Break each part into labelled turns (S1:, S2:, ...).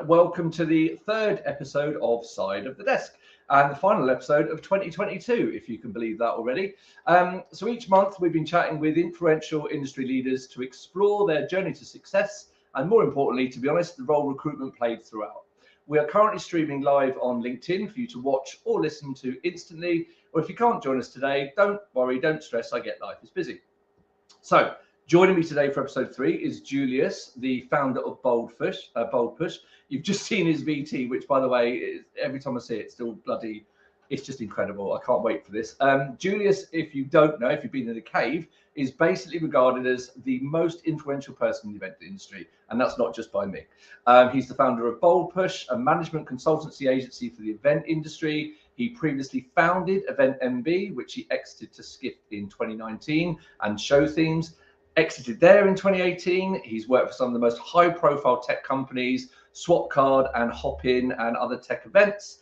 S1: Welcome to the third episode of Side of the Desk and the final episode of 2022, if you can believe that already. So each month we've been chatting with influential industry leaders to explore their journey to success and, more importantly, to be honest, the role recruitment played throughout. We are currently streaming live on LinkedIn for you to watch or listen to instantly, or if you can't join us today, don't worry, don't stress, I get life is busy. So joining me today for episode 3 is Julius, the founder of Boldpush. You've just seen his VT, which, by the way, every time I see it, it's just incredible. I can't wait for this. Julius, if you don't know, if you've been in the cave, is basically regarded as the most influential person in the event industry, and that's not just by me. He's the founder of Boldpush, a management consultancy agency for the event industry. He previously founded EventMB, which he exited to Skift in 2019, and Showthemes. Exited there in 2018. He's worked for some of the most high-profile tech companies, Swapcard and Hopin, and other tech events.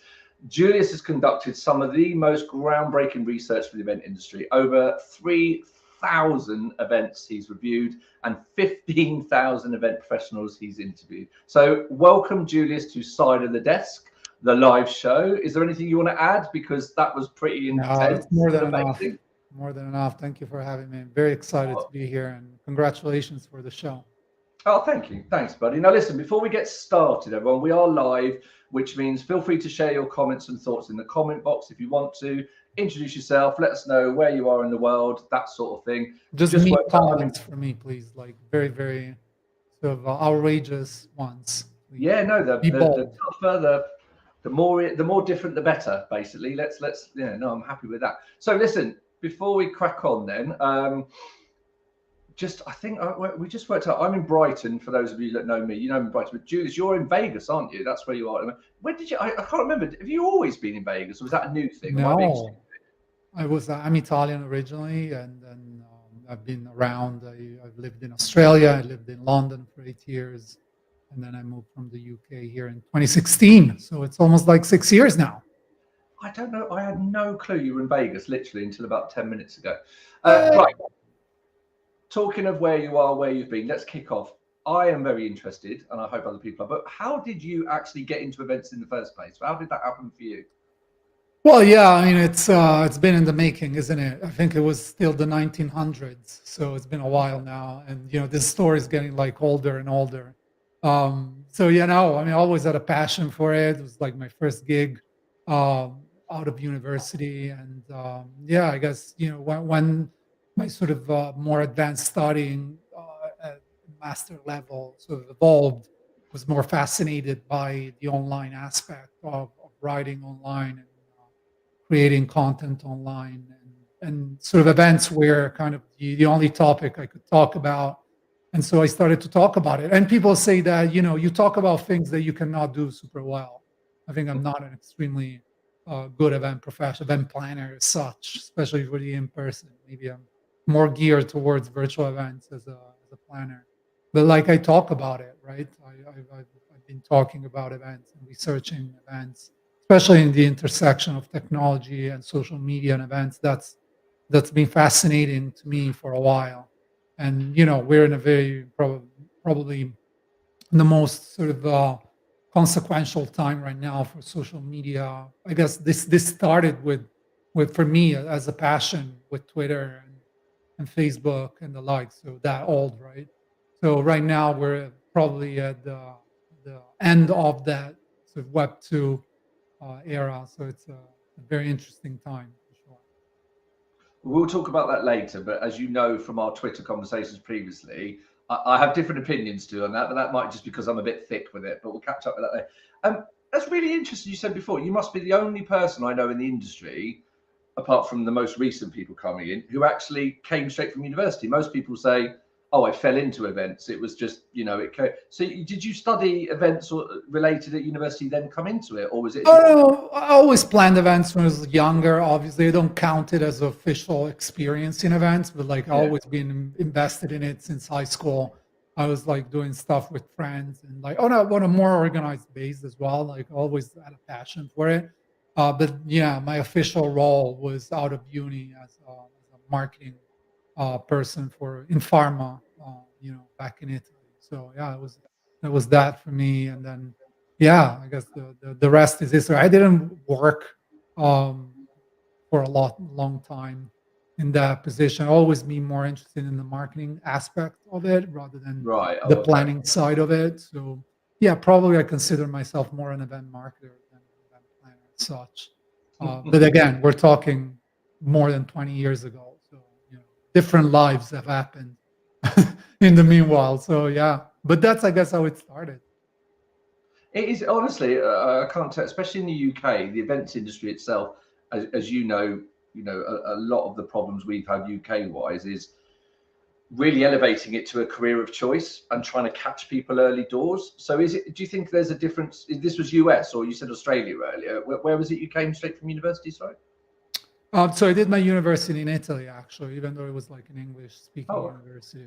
S1: Julius has conducted some of the most groundbreaking research for the event industry. Over 3,000 events he's reviewed and 15,000 event professionals he's interviewed. So welcome, Julius, to Side of the Desk, the live show. Is there anything you want to add? Because that was pretty intense.
S2: No, more than enough. More than enough. Thank you for having me. I'm very excited to be here, and congratulations for the show.
S1: Oh, thank you. Thanks, buddy. Now, listen, before we get started, everyone, we are live, which means feel free to share your comments and thoughts in the comment box if you want to. Introduce yourself. Let us know where you are in the world, that sort of thing.
S2: Just me comments for me, please. Like very, very sort of outrageous ones. Please.
S1: Yeah, no, the tougher, the more different, the better, basically. Let's I'm happy with that. So listen, before we crack on then, I think we just worked out, I'm in Brighton, for those of you that know me, you know I'm in Brighton, but Julius, you're in Vegas, aren't you? That's where you are. When did you, I can't remember, have you always been in Vegas, or was that a new thing?
S2: No, I'm Italian originally, and then I've been around. I've lived in Australia, I lived in London for 8 years, and then I moved from the UK here in 2016, so it's almost like 6 years now.
S1: I don't know. I had no clue you were in Vegas, literally, until about 10 minutes ago. Right. Talking of where you are, where you've been, let's kick off. I am very interested, and I hope other people are, but how did you actually get into events in the first place? How did that happen for you?
S2: Well, yeah, I mean, it's been in the making, isn't it? I think it was still the 1900s, so it's been a while now. And, this story is getting like older and older. So, I mean, I always had a passion for it. It was like my first gig out of university, and I guess when my sort of more advanced studying at master level sort of evolved, was more fascinated by the online aspect of writing online and creating content online, and sort of events were kind of the only topic I could talk about. And so I started to talk about it, and people say that you talk about things that you cannot do super well. I think I'm not an extremely good event planner as such, especially for the in-person. Maybe I'm more geared towards virtual events as a planner. But like, I talk about it, right? I've been talking about events and researching events, especially in the intersection of technology and social media and events. That's been fascinating to me for a while. And we're in a very probably the most sort of consequential time right now for social media. I guess this started with for me as a passion with Twitter and Facebook and the like. So that old, right? So right now we're probably at the end of that sort of Web 2 era. So it's a very interesting time for sure.
S1: We'll talk about that later, but as you know from our Twitter conversations previously, I have different opinions too on that, but that might just because I'm a bit thick with it, but we'll catch up with that later. That's really interesting. You said before, you must be the only person I know in the industry, apart from the most recent people coming in, who actually came straight from university. Most people say, oh, I fell into events. It was just, so did you study events or related at university, then come into it, or was it?
S2: Oh, no, I always planned events when I was younger. Obviously, I don't count it as official experience in events, but like always been invested in it since high school. I was like doing stuff with friends and like on a more organized base as well. Like always had a passion for it. But yeah, my official role was out of uni as a marketing person in pharma, back in Italy. So yeah, it was that for me. And then yeah, I guess the rest is history. I didn't work for a long time in that position. Always be more interested in the marketing aspect of it rather than the planning side of it. So yeah, probably I consider myself more an event marketer than an event planner as such. But again, we're talking more than 20 years ago. So different lives have happened in the meanwhile. So yeah, but that's I guess how it started.
S1: It is honestly, I can't tell, especially in the UK, the events industry itself, as you know, a lot of the problems we've had UK wise is really elevating it to a career of choice and trying to catch people early doors. So do you think there's a difference? This was US, or you said Australia earlier. Where was it you came straight from university, sorry?
S2: So I did my university in Italy, actually, even though it was like an English-speaking university.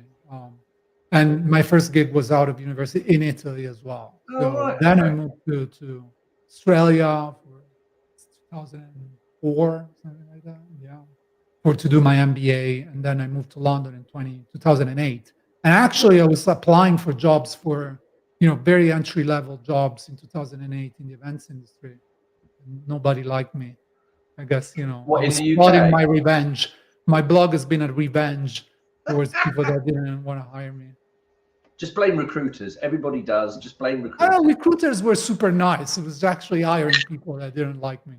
S2: And my first gig was out of university in Italy as well. So then I moved to Australia for 2004, something like that. Yeah, to do my MBA, and then I moved to London in 2008. And actually, I was applying for jobs for very entry-level jobs in 2008 in the events industry. Nobody liked me. I guess I was plotting my revenge. My blog has been a revenge towards people that didn't want to hire me.
S1: Just blame recruiters. Everybody does. Just blame recruiters.
S2: Recruiters were super nice. It was actually hiring people that didn't like me.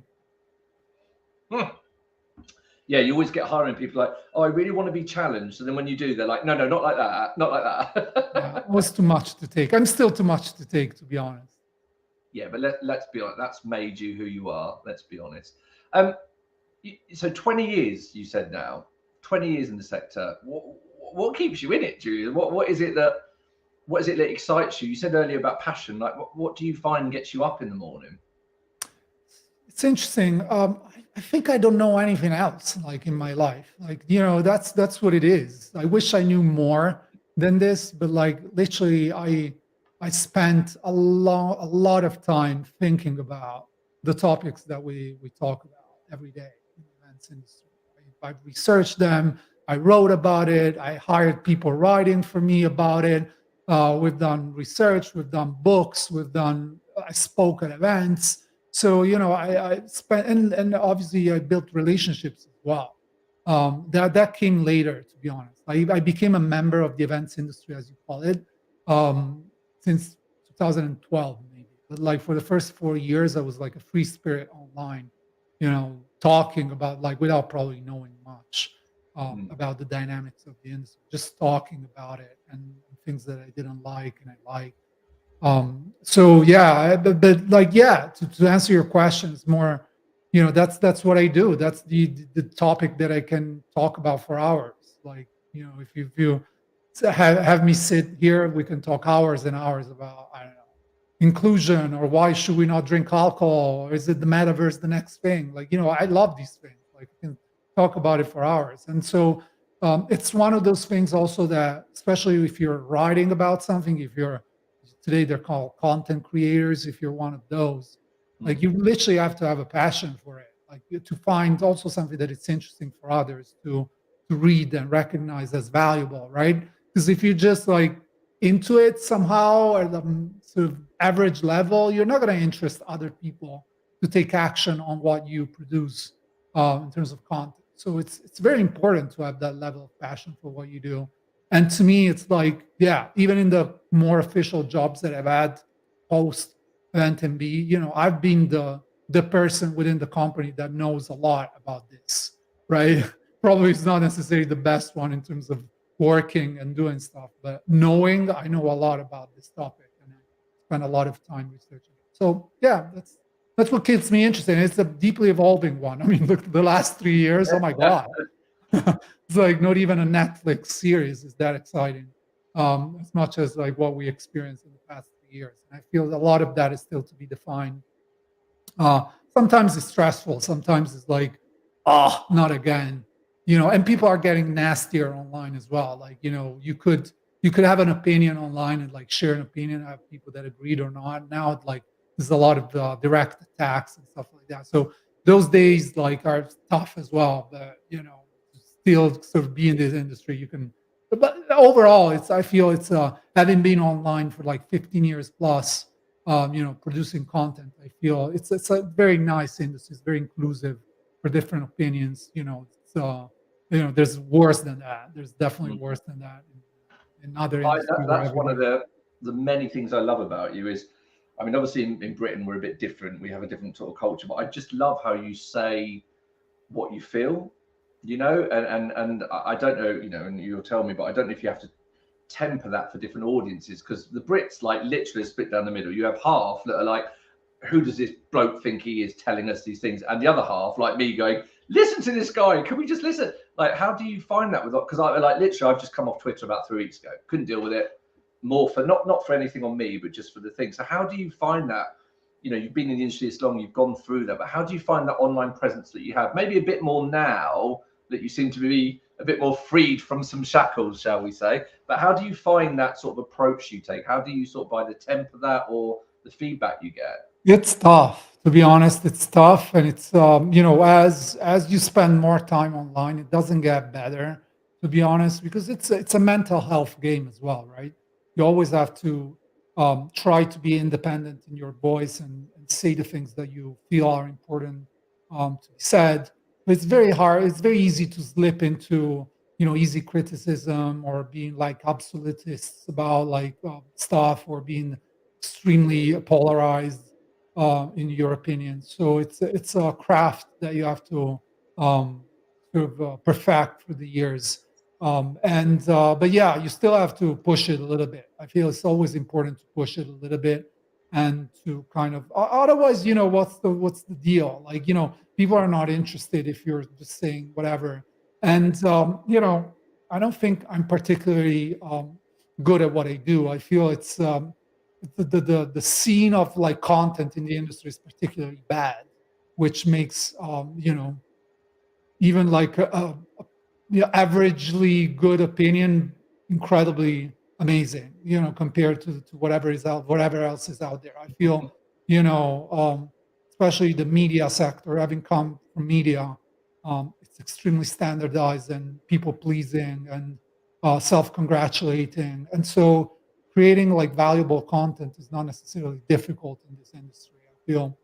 S1: Yeah, you always get hiring people like, oh, I really want to be challenged. And then when you do, they're like, no, not like that. Not like that.
S2: Yeah, it was too much to take. I'm still too much to take, to be honest.
S1: Yeah, but let's be honest. That's made you who you are. Let's be honest. So 20 years, you said now. 20 years in the sector. What keeps you in it, Julius? What is it that excites you? You said earlier about passion. Like, what do you find gets you up in the morning?
S2: It's interesting. I think I don't know anything else like in my life. Like, that's what it is. I wish I knew more than this, but like literally I spent a lot of time thinking about the topics that we talk about every day in the events industry. I've researched them. I wrote about it. I hired people writing for me about it. We've done research. We've done books. I spoke at events. So, I spent, and obviously I built relationships as well. That came later, to be honest. I became a member of the events industry, as you call it, since 2012, maybe. But like for the first 4 years, I was like a free spirit online, talking about without probably knowing much about the dynamics of the industry, just talking about it and things that I didn't like and I liked. So yeah, but to answer your question, it's more, that's what I do. That's the topic that I can talk about for hours. Like, if you have me sit here, we can talk hours and hours about, I don't know, inclusion, or why should we not drink alcohol, or is it the metaverse the next thing? Like, I love these things. Like, I can talk about it for hours. And so it's one of those things also that, especially if you're writing about something, today they're called content creators, if you're one of those, like you literally have to have a passion for it, like to find also something that it's interesting for others to read and recognize as valuable, right? Because if you're just like into it somehow at the sort of average level, you're not going to interest other people to take action on what you produce in terms of content. So it's very important to have that level of passion for what you do. And to me, it's like, yeah, even in the more official jobs that I've had post EventMB, I've been the person within the company that knows a lot about this, right? Probably it's not necessarily the best one in terms of working and doing stuff, but knowing I know a lot about this topic and I spend a lot of time researching it. So yeah, that's what keeps me interested. It's a deeply evolving one. I mean, look, the last 3 years, oh my God. It's like not even a Netflix series is that exciting. as much as like what we experienced in the past 3 years. And I feel a lot of that is still to be defined. Sometimes it's stressful. Sometimes it's like, oh, not again. And people are getting nastier online as well. Like, you could have an opinion online and like share an opinion, have people that agreed or not. Now it like there's a lot of direct attacks and stuff like that. So those days like are tough as well. But still sort of be in this industry, you can. But overall, I feel it's having been online for like 15 years plus, producing content. I feel it's a very nice industry. It's very inclusive for different opinions. There's worse than that. There's definitely worse than that in other industries.
S1: That's one of the many things I love about you is, I mean, obviously in Britain we're a bit different. We have a different sort of culture, but I just love how you say what you feel, and I don't know, and you'll tell me, but I don't know if you have to temper that for different audiences, because the Brits like literally split down the middle. You have half that are like, who does this bloke think he is telling us these things? And the other half, like me, going, listen to this guy. Can we just listen? Like, how do you find that? Because I like literally, I've just come off Twitter about 3 weeks ago. Couldn't deal with it. More for not for anything on me, but just for the thing. So how do you find that? You've been in the industry this long, you've gone through that, but how do you find that online presence that you have? Maybe a bit more now that you seem to be a bit more freed from some shackles, shall we say? But how do you find that sort of approach you take? How do you sort of by the temper that or the feedback you get?
S2: It's tough, to be honest. It's tough, and it's as you spend more time online, it doesn't get better, to be honest, because it's a mental health game as well, right? You always have to try to be independent in your voice and say the things that you feel are important to be said. But it's very hard. It's very easy to slip into easy criticism or being like absolutists about like stuff, or being extremely polarized in your opinion. So it's a craft that you have to sort of perfect for the years. But yeah, you still have to push it a little bit. I feel it's always important to push it a little bit and to kind of otherwise, what's the deal? Like, people are not interested if you're just saying whatever. And I don't think I'm particularly good at what I do. I feel it's the scene of like content in the industry is particularly bad, which makes even like averagely good opinion incredibly amazing, compared to whatever else is out there. I feel especially the media sector, having come from media, it's extremely standardized and people pleasing and self-congratulating, and so creating like valuable content is not necessarily difficult in this industry. I feel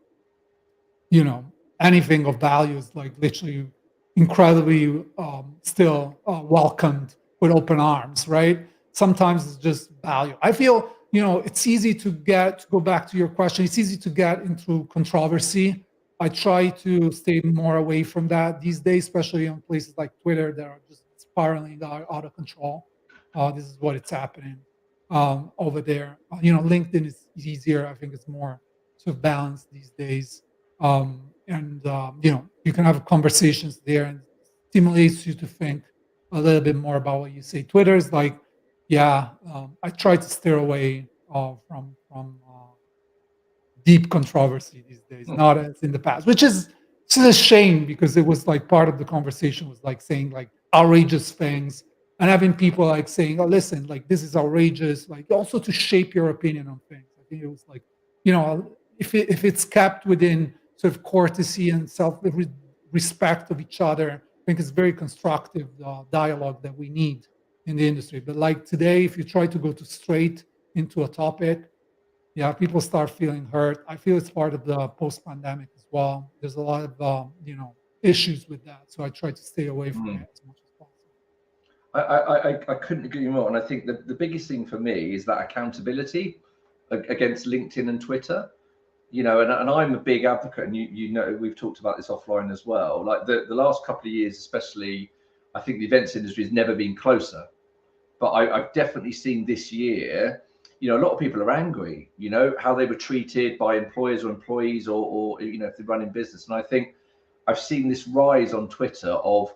S2: anything of value is like literally incredibly still welcomed with open arms, right? Sometimes it's just value. I feel it's easy to go back to your question, it's easy to get into controversy. I try to stay more away from that these days, especially on places like Twitter that are just spiraling out of control. This is what it's happening over there. LinkedIn is easier. I think it's more sort of balanced these days. You can have conversations there, and stimulates you to think a little bit more about what you say. Twitter is like, I try to steer away from deep controversy these days, not as in the past, which is a shame, because it was like part of the conversation was like saying like outrageous things and having people like saying, oh, listen, like this is outrageous, like also to shape your opinion on things. I think it was like, if it's kept within sort of courtesy and self-respect of each other, I think it's very constructive dialogue that we need in the industry. But like today, if you try to go straight into a topic, people start feeling hurt. I feel it's part of the post-pandemic as well. There's a lot of issues with that, so I try to stay away from it as much as possible.
S1: I couldn't agree more, and I think the biggest thing for me is that accountability against LinkedIn and Twitter. And I'm a big advocate, and we've talked about this offline as well. Like the last couple of years, especially, I think the events industry has never been closer. But I've definitely seen this year, a lot of people are angry, how they were treated by employers or employees or if they're running business. And I think I've seen this rise on Twitter of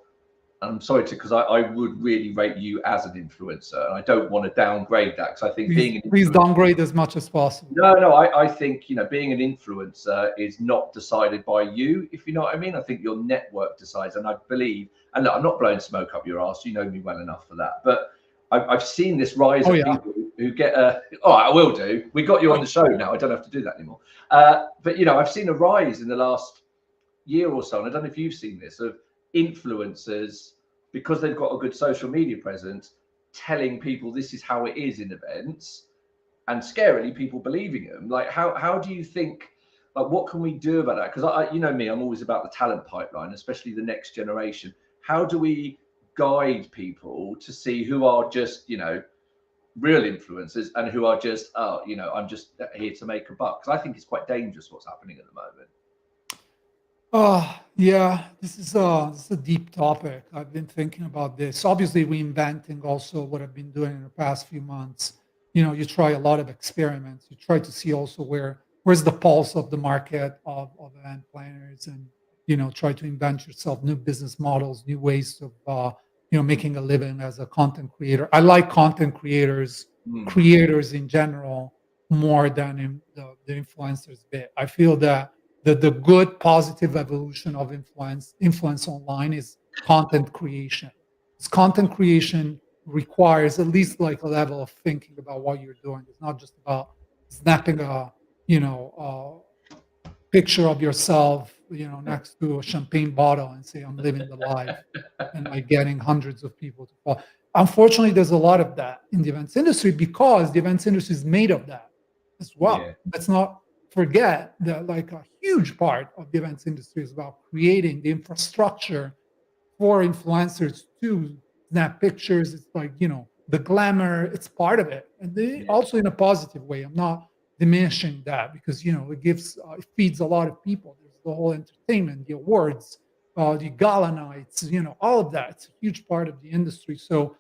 S1: I'm sorry to, because I would really rate you as an influencer, and I don't want to downgrade that, because I think being an
S2: please downgrade as much as possible.
S1: No, I think, you know, being an influencer is not decided by you, if you know what I mean. I think your network decides, and I believe, and look, I'm not blowing smoke up your ass, you know me well enough for that, but I've seen this rise of people who get oh, I will do. We got you on the show now. I don't have to do that anymore. But, you know, I've seen a rise in the last year or so, and I don't know if you've seen this, of influencers, because they've got a good social media presence, telling people this is how it is in events, and scarily people believing them. Like, how do you think, like, what can we do about that? Because I, you know me, I'm always about the talent pipeline, especially the next generation. How do we guide people to see who are just, you know, real influencers, and who are just, oh, you know, I'm just here to make a buck? Because I think it's quite dangerous what's happening at the moment.
S2: Yeah, this is a deep topic. I've been thinking about this. Obviously, reinventing also what I've been doing in the past few months. You know, you try a lot of experiments. You try to see also where's the pulse of the market of event planners, and, you know, try to invent yourself new business models, new ways of you know, making a living as a content creator. I like content creators, creators in general, more than in the influencers bit. I feel that the good positive evolution of influence online is content creation. It's content creation requires at least like a level of thinking about what you're doing. It's not just about snapping a, you know, picture of yourself, you know, next to a champagne bottle and say, I'm living the life, and like getting hundreds of people to follow. Unfortunately, there's a lot of that in the events industry, because the events industry is made of that as well.
S1: Yeah.
S2: Let's not forget that like a huge part of the events industry is about creating the infrastructure for influencers to snap pictures. It's like, you know, the glamour, it's part of it. And they, also in a positive way. I'm not diminishing that, because, you know, it gives, it feeds a lot of people. There's the whole entertainment, the awards, the gala nights, you know, all of that. It's a huge part of the industry. So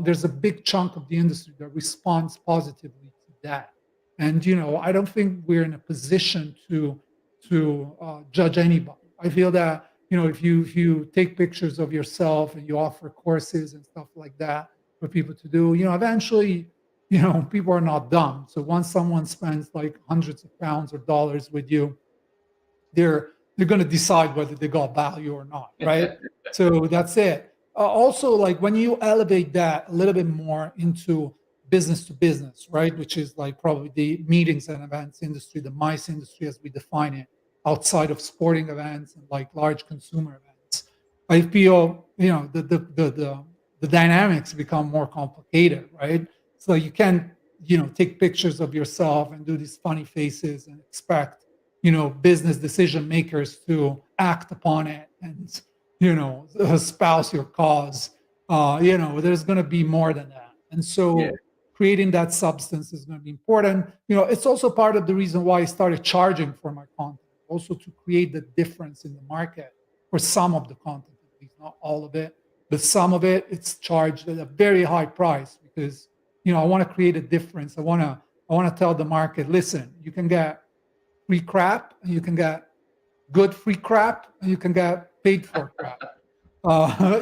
S2: there's a big chunk of the industry that responds positively to that. And, you know, I don't think we're in a position to judge anybody. I feel that, you know, if you take pictures of yourself and you offer courses and stuff like that for people to do, you know, eventually, you know, people are not dumb. So once someone spends like hundreds of pounds or dollars with you, they're going to decide whether they got value or not, right? So that's it. Also, like when you elevate that a little bit more into business to business, right, which is like probably the meetings and events industry, the MICE industry as we define it, outside of sporting events and like large consumer events, I feel, you know, the dynamics become more complicated, right? So you can't, you know, take pictures of yourself and do these funny faces and expect, you know, business decision makers to act upon it and, you know, espouse your cause. You know, there's going to be more than that. And so creating that substance is going to be important. You know, it's also part of the reason why I started charging for my content, also to create the difference in the market for some of the content, at least not all of it, but some of it, it's charged at a very high price, because, you know, I want to create a difference. I want to tell the market, listen, you can get free crap, and you can get good free crap, and you can get paid for crap.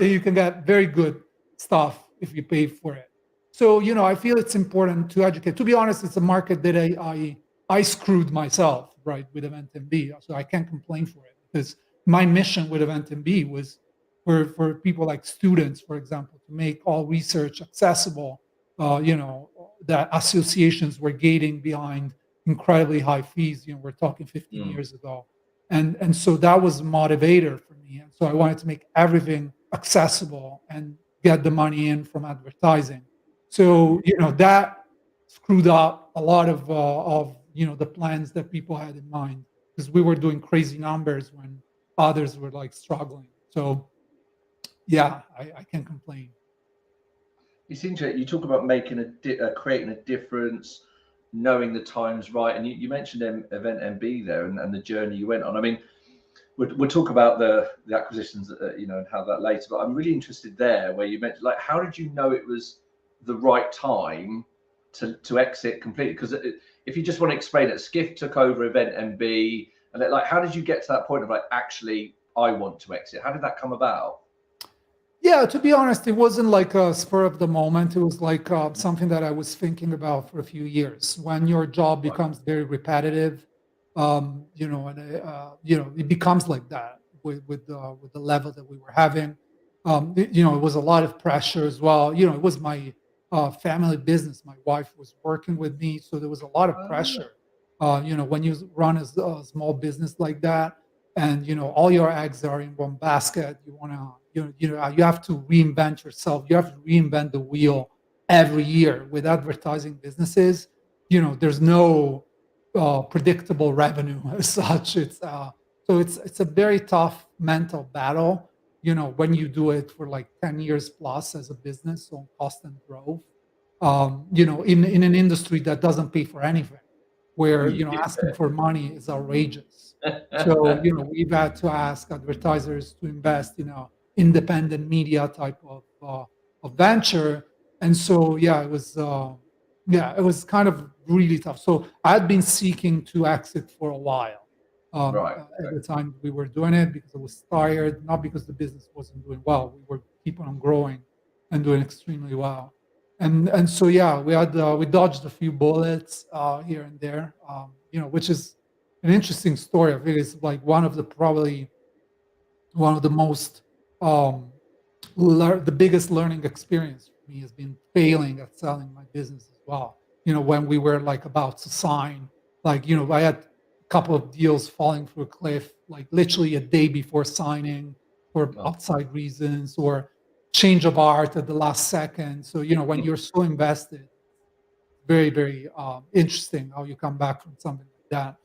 S2: You can get very good stuff if you pay for it. So, you know, I feel it's important to educate. To be honest, it's a market that I screwed myself, right, with EventMB. So I can't complain for it, because my mission with EventMB was for people like students, for example, to make all research accessible. You know, that associations were gating behind incredibly high fees. You know, we're talking 15 years ago. And so that was a motivator for me. And so I wanted to make everything accessible and get the money in from advertising. So, you know, that screwed up a lot of you know, the plans that people had in mind, because we were doing crazy numbers when others were like struggling. So yeah, I can't complain.
S1: It's interesting. You talk about making creating a difference, knowing the times right, and you mentioned EventMB there and the journey you went on. I mean, we'll talk about the acquisitions, you know, and how that later. But I'm really interested there, where you mentioned, like, how did you know it was the right time to exit completely? Because if you just want to explain it, Skift took over EventMB, and like, how did you get to that point of like, actually, I want to exit? How did that come about?
S2: Yeah, to be honest, it wasn't like a spur of the moment. It was like something that I was thinking about for a few years. When your job
S1: Right.
S2: becomes very repetitive, and it becomes like that with the level that we were having. It was a lot of pressure as well. It was my family business. My wife was working with me, so there was a lot of
S1: Oh,
S2: pressure. When you run a small business like that, and all your eggs are in one basket, you want to you have to reinvent yourself, you have to reinvent the wheel every year. With advertising businesses, there's no predictable revenue as such. It's a very tough mental battle, when you do it for like 10 years plus as a business on constant growth, in an industry that doesn't pay for anything, where asking for money is outrageous. So
S1: yeah.
S2: we've had to ask advertisers to invest in a independent media type of venture. And so it was kind of really tough. So I had been seeking to exit for a while,
S1: Right.
S2: at
S1: Okay.
S2: the time we were doing it, because I was tired, not because the business wasn't doing well. We were keeping on growing and doing extremely well. And so we dodged a few bullets here and there, which is an interesting story. I think it's like probably one of the most um, the biggest learning experience for me has been failing at selling my business as well. When we were like about to sign, I had a couple of deals falling through a cliff, like literally a day before signing for
S1: Oh,
S2: outside reasons, or change of art at the last second. So, when you're so invested, very, very interesting how you come back from something like that.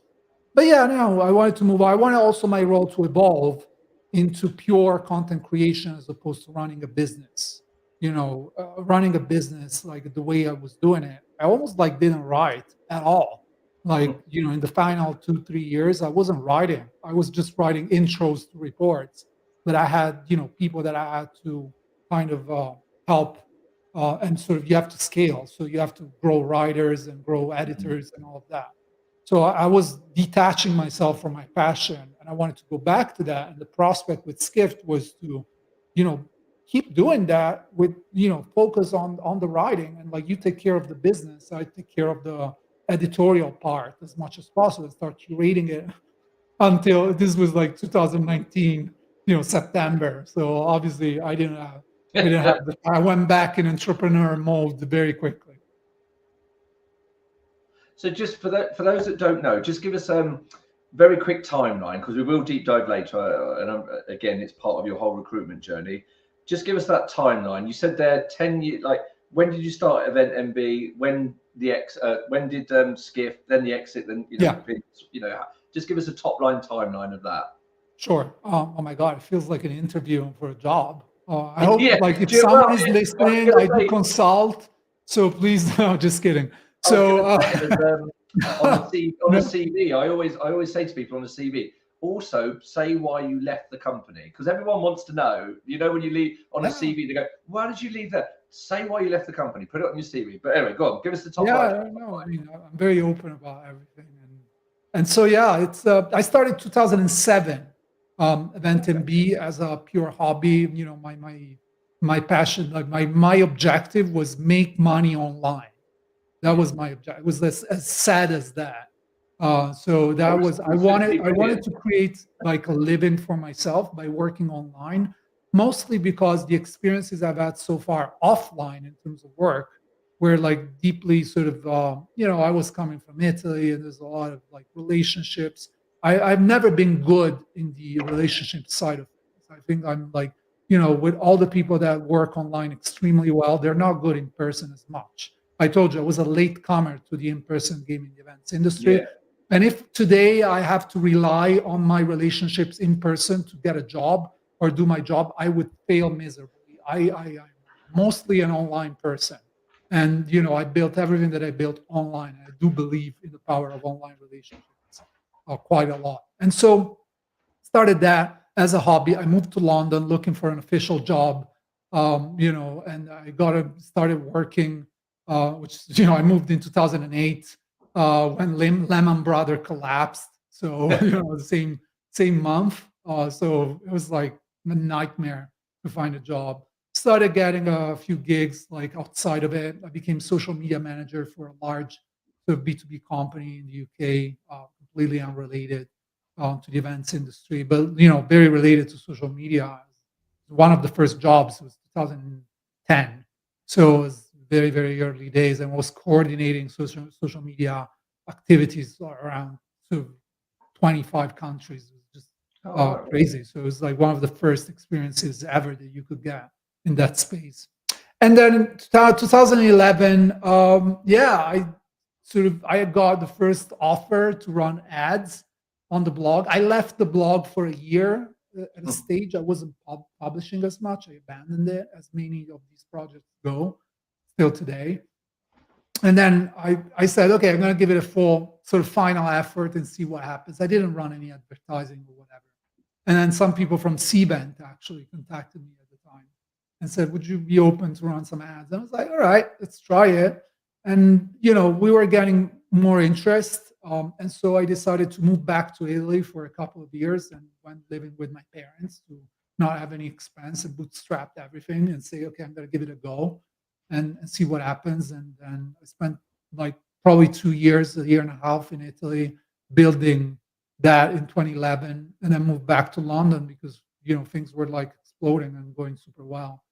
S2: But yeah, no, I wanted to move on. I wanted also my role to evolve into pure content creation as opposed to running a business. Running a business like the way I was doing it, I almost like didn't write at all. Like, in the final 2, 3 years, I wasn't writing. I was just writing intros to reports. But I had, people that I had to kind of help, and sort of you have to scale. So you have to grow writers and grow editors and all of that. So I was detaching myself from my passion, and I wanted to go back to that. And the prospect with Skift was to, you know, keep doing that with, focus on the writing, and like you take care of the business, I take care of the editorial part as much as possible, start curating it until this was like 2019, September. So obviously I didn't have I went back in entrepreneur mode very quickly.
S1: So just for those that don't know, just give us very quick timeline, because we will deep dive later, again, it's part of your whole recruitment journey. Just give us that timeline. You said there 10 years. Like, when did you start EventMB? When did Skift? Then the exit? Then
S2: Yeah.
S1: just give us a top line timeline of that.
S2: Sure. Oh my God, it feels like an interview for a job. I hope,
S1: Yeah.
S2: like, if
S1: Well,
S2: someone is
S1: yeah, I was
S2: listening,
S1: going to
S2: I do
S1: say.
S2: consult. So please, no, just kidding.
S1: I was going
S2: So,
S1: to say, on the
S2: no,
S1: CV, I always say to people on the CV, also say why you left the company, because everyone wants to know. When you leave on a
S2: yeah,
S1: CV, they go, "Why did you leave there?" Say why you left the company. Put it on your CV. But anyway, go on. Give us the top line.
S2: yeah, no, I mean, I'm very open about everything, and so yeah, it's I started 2007, EventMB as a pure hobby. My passion, like my objective was make money online. That
S1: Yeah.
S2: was my objective. It was as sad as that. So
S1: It
S2: that
S1: was,
S2: was
S1: it was simply
S2: I wanted
S1: brilliant.
S2: to create like a living for myself by working online, mostly because the experiences I've had so far offline in terms of work were like deeply sort of I was coming from Italy, and there's a lot of like relationships. I've never been good in the relationship side of things. I think I'm like, with all the people that work online extremely well, they're not good in person as much. I told you I was a late comer to the in-person gaming events industry.
S1: Yeah.
S2: And if today I have to rely on my relationships in person to get a job or do my job, I would fail miserably. I'm mostly an online person. And I built everything that I built online. I do believe in the power of online relationships quite a lot. And so started that as a hobby. I moved to London looking for an official job, and I started working, which I moved in 2008 when Lehman Brothers collapsed. So the same month. So it was like a nightmare to find a job. started getting a few gigs like outside of it. I became social media manager for a large sort of B2B company in the UK, completely unrelated to the events industry, but very related to social media. One of the first jobs was 2010, so it was very, very early days, and was coordinating social media activities around sort of 25 countries. It was just crazy. So it was like one of the first experiences ever that you could get in that space. And then in 2011, I got the first offer to run ads on the blog. I left the blog for a year. At a stage, I wasn't publishing as much. I abandoned it, as many of these projects go still today. And then I said, okay, I'm going to give it a full sort of final effort and see what happens. I didn't run any advertising or whatever. And then some people from Cbent actually contacted me at the time and said, would you be open to run some ads? And I was like, all right, let's try it. And, we were getting more interest. And so I decided to move back to Italy for a couple of years and went living with my parents to not have any expense and bootstrapped everything and say, okay, I'm going to give it a go and see what happens. And then I spent like probably 2 years, a year and a half in Italy building that in 2011, and then moved back to London because, things were like exploding and going super well.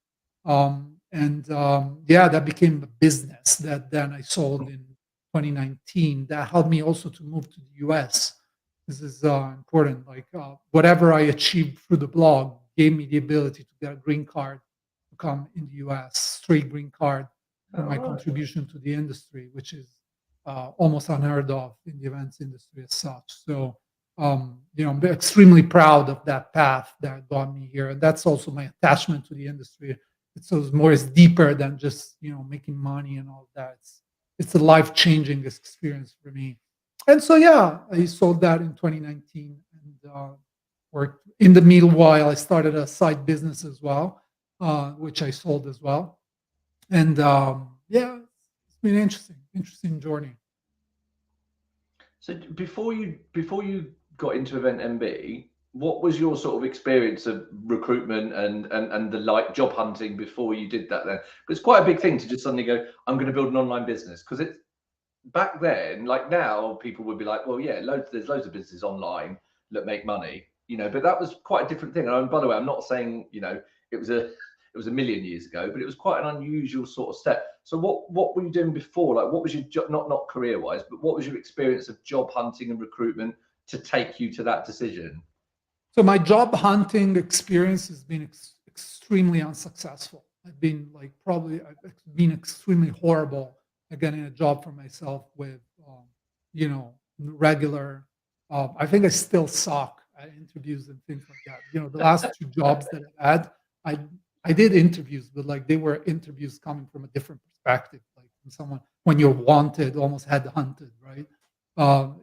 S2: That became a business that then I sold in 2019. That helped me also to move to the US. This is important. Like whatever I achieved through the blog gave me the ability to get a green card to come in the US, straight green card for my contribution to the industry, which is almost unheard of in the events industry as such. So, I'm extremely proud of that path that got me here. And that's also my attachment to the industry. It's deeper than just, making money and all that. It's a life-changing experience for me. And so, I sold that in 2019 and worked. In the meanwhile, I started a side business as well, which I sold as well. And it's been interesting journey.
S1: So before you got into EventMB, what was your sort of experience of recruitment and the job hunting before you did that then? Because it's quite a big thing to just suddenly go, I'm going to build an online business. Because it's back then, like now, people would be like, well, yeah, there's loads of businesses online that make money, but that was quite a different thing. And by the way, I'm not saying, it was a million years ago, but it was quite an unusual sort of step. So what were you doing before? Like, what was your job, not career wise, but what was your experience of job hunting and recruitment to take you to that decision?
S2: So my job hunting experience has been extremely unsuccessful. I've been extremely horrible at getting a job for myself with, regular. I think I still suck at interviews and things like that. The last 2 jobs that I've had, I did interviews, but like they were interviews coming from a different perspective, like from someone when you're wanted, almost headhunted, right?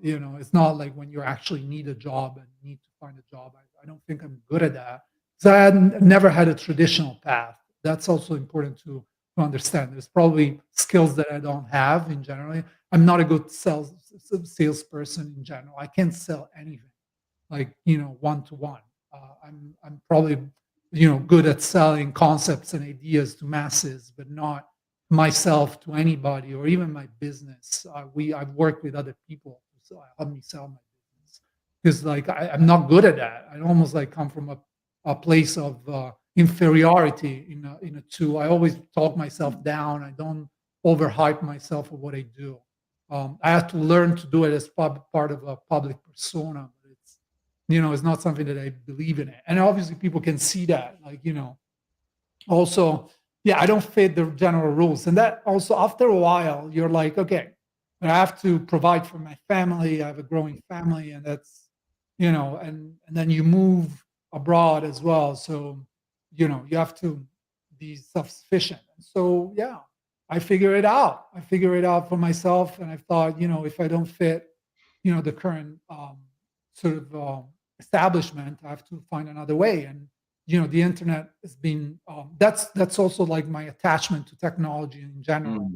S2: It's not like when you actually need a job and need to find a job. I don't think I'm good at that because I had never had a traditional path. That's also important to understand. There's probably skills that I don't have in general. I'm not a good salesperson in general. I can't sell anything, like one-to-one. I'm probably good at selling concepts and ideas to masses, but not myself to anybody or even my business. I've worked with other people to help me sell my business because like I'm not good at that. I almost like come from a place of inferiority in a two. I always talk myself down. I don't overhype myself for what I do. I had to learn to do it as part of a public persona, but it's not something that I believe in it. And obviously people can see that, also, I don't fit the general rules. And that also after a while, you're like, okay, but I have to provide for my family. I have a growing family, and that's, and then you move abroad as well. So, you have to be self-sufficient. And so, I figure it out. I figure it out for myself. And I thought, if I don't fit, the current sort of establishment, I have to find another way. And, the internet has been, that's also like my attachment to technology in general.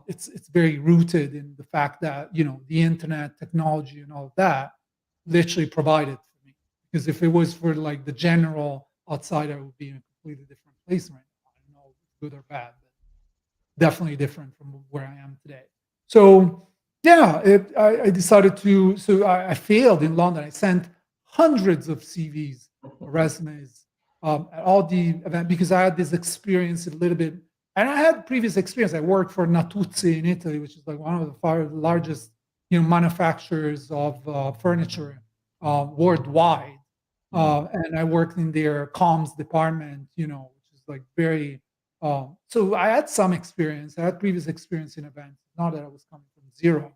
S2: It's very rooted in the fact that, the internet, technology and all of that literally provided for me. Because if it was for like the general outsider, I would be in a completely different place right good or bad, but definitely different from where I am today. So yeah, I decided to. So I failed in London. I sent hundreds of CVs, resumes, at all the events because I had this experience a little bit, and I had previous experience. I worked for Natuzzi in Italy, which is like one of the largest, manufacturers of furniture worldwide. And I worked in their comms department, which is like very. So I had some experience. I had previous experience in events. Not that I was coming from zero,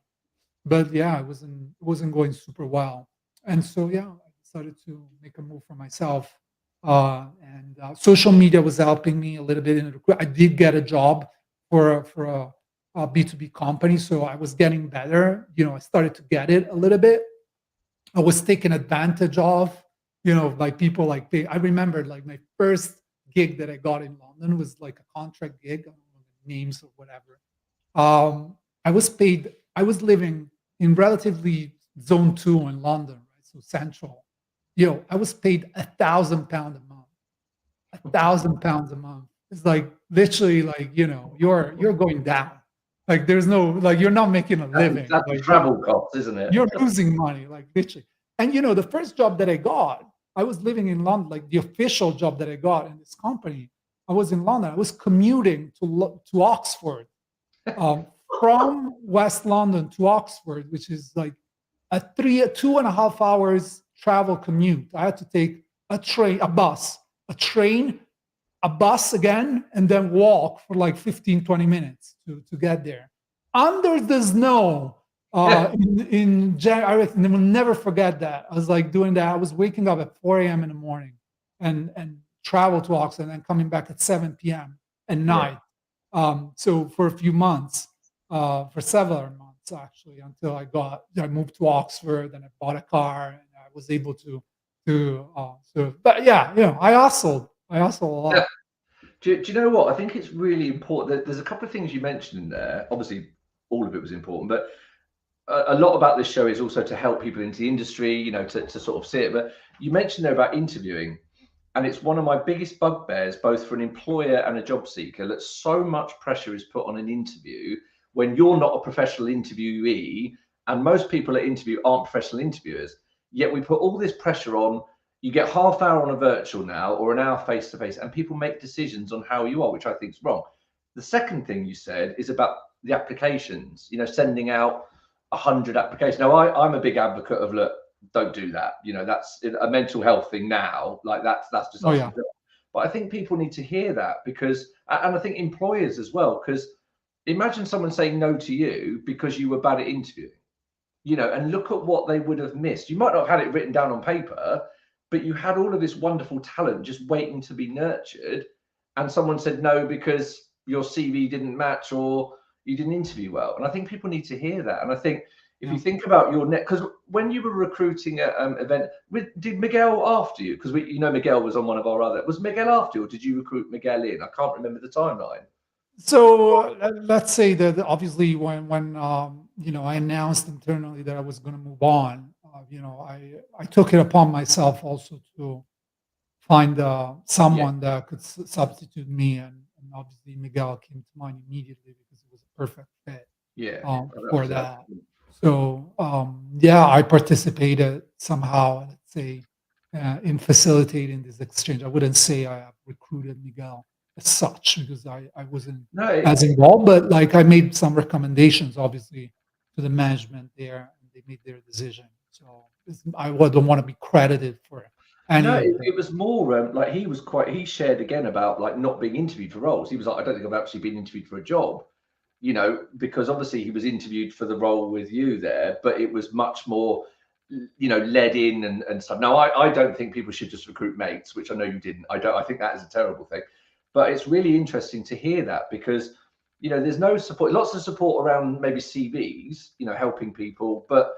S2: but yeah, it wasn't going super well. And so yeah, I decided to make a move for myself. And social media was helping me a little bit in I did get a job for a B2B company, so I was getting better. I started to get it a little bit. I was taken advantage of, like people like I remember like my first gig that I got in London was like a contract gig. I don't know the names or whatever. I was living in relatively zone 2 in London, right? So central. I was paid £1,000 a month. £1,000 a month. It's like literally like, you're going down. Like there's no like you're not making a living.
S1: That's
S2: like,
S1: travel costs, isn't it?
S2: You're losing money, like literally. And the first job that I got, I was living in London, like the official job that I got in this company. I was in London. I was commuting to Oxford, from West London to Oxford, which is like a 2.5 hours travel commute. I had to take a train, a bus again, and then walk for like 15, 20 minutes to get there. Under the snow, in January. I will never forget that. I was like doing that. I was waking up at 4 a.m. in the morning and travel to Oxford and then coming back at 7 p.m. at night. So for a few months, for several months actually, until I moved to Oxford and I bought a car and I was able to but yeah, I hustled a lot.
S1: Yeah. Do you know what? I think it's really important. There's a couple of things you mentioned in there. Obviously, all of it was important, but a lot about this show is also to help people into the industry, to sort of see it. But you mentioned there about interviewing, and it's one of my biggest bugbears, both for an employer and a job seeker, that so much pressure is put on an interview when you're not a professional interviewee, and most people at interview aren't professional interviewers. Yet we put all this pressure on. You get half hour on a virtual now or an hour face to face, and people make decisions on how you are, which I think is wrong. The second thing you said is about the applications, sending out 100 applications. Now, I'm a big advocate of, look, don't do that. That's a mental health thing now. Like that's just.
S2: Oh, yeah.
S1: But I think people need to hear that because, and I think employers as well, because imagine someone saying no to you because you were bad at interviewing, and look at what they would have missed. You might not have had it written down on paper, but you had all of this wonderful talent just waiting to be nurtured, and someone said no because your CV didn't match or you didn't interview well. And I think people need to hear that. And I think if you think about your net, because when you were recruiting at event, did Miguel after you? Because Miguel was on one of our other. Was Miguel after you, or did you recruit Miguel in? I can't remember the timeline.
S2: So let's say that obviously when I announced internally that I was going to move on, I took it upon myself also to find someone that could substitute me, and obviously Miguel came to mind immediately because it was a perfect fit. For that. So I participated somehow, let's say, in facilitating this exchange. I wouldn't say I have recruited Miguel as such because I wasn't as involved, but like I made some recommendations, obviously, to the management there, and they made their decision. So I don't want to be credited for it.
S1: No, it was more like he shared again about like not being interviewed for roles. He was like, I don't think I've actually been interviewed for a job, because obviously he was interviewed for the role with you there, but it was much more, led in and stuff. Now, I don't think people should just recruit mates, which I know you didn't. I think that is a terrible thing, but it's really interesting to hear that because, there's no support, lots of support around maybe CVs, helping people, but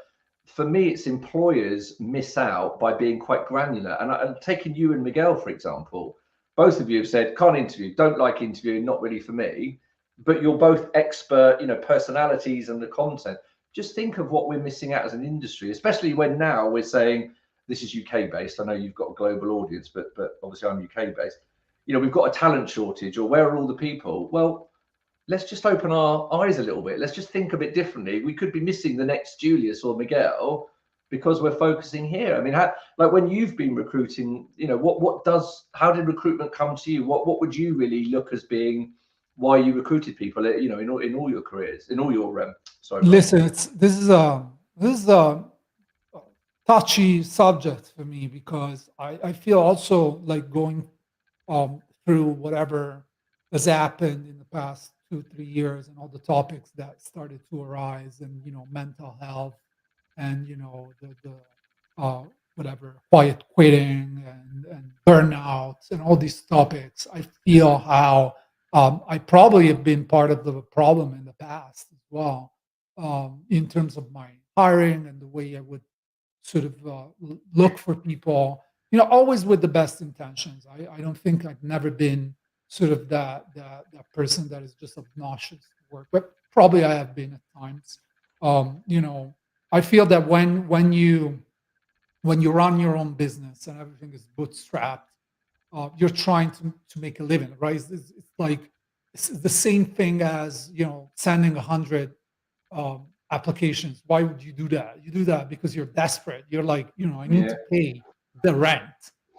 S1: for me, it's employers miss out by being quite granular. And I'm taking you and Miguel, for example, both of you have said, can't interview, don't like interviewing, not really for me, but you're both expert, personalities and the content. Just think of what we're missing out as an industry, especially when now we're saying this is UK based. I know you've got a global audience, but obviously I'm UK based. we've got a talent shortage, or where are all the people? Well, let's just open our eyes a little bit. Let's just think a bit differently. We could be missing the next Julius or Miguel because we're focusing here. I mean, like when you've been recruiting, how did recruitment come to you? What would you really look as being why you recruited people, in all your careers, in all your sorry.
S2: Listen, this is a touchy subject for me, because I feel also like going through whatever has happened in the past 2-3 years, and all the topics that started to arise, and mental health, and the whatever, quiet quitting, and burnouts, and all these topics. I feel how I probably have been part of the problem in the past as well, in terms of my hiring and the way I would sort of look for people, always with the best intentions. I don't think I've never been sort of that person that is just obnoxious to work, but probably I have been at times. I feel that when you run your own business and everything is bootstrapped, you're trying to make a living, right? It's like it's the same thing as sending 100 applications. Why would you do that? You do that because you're desperate. You're like, I need to pay the rent.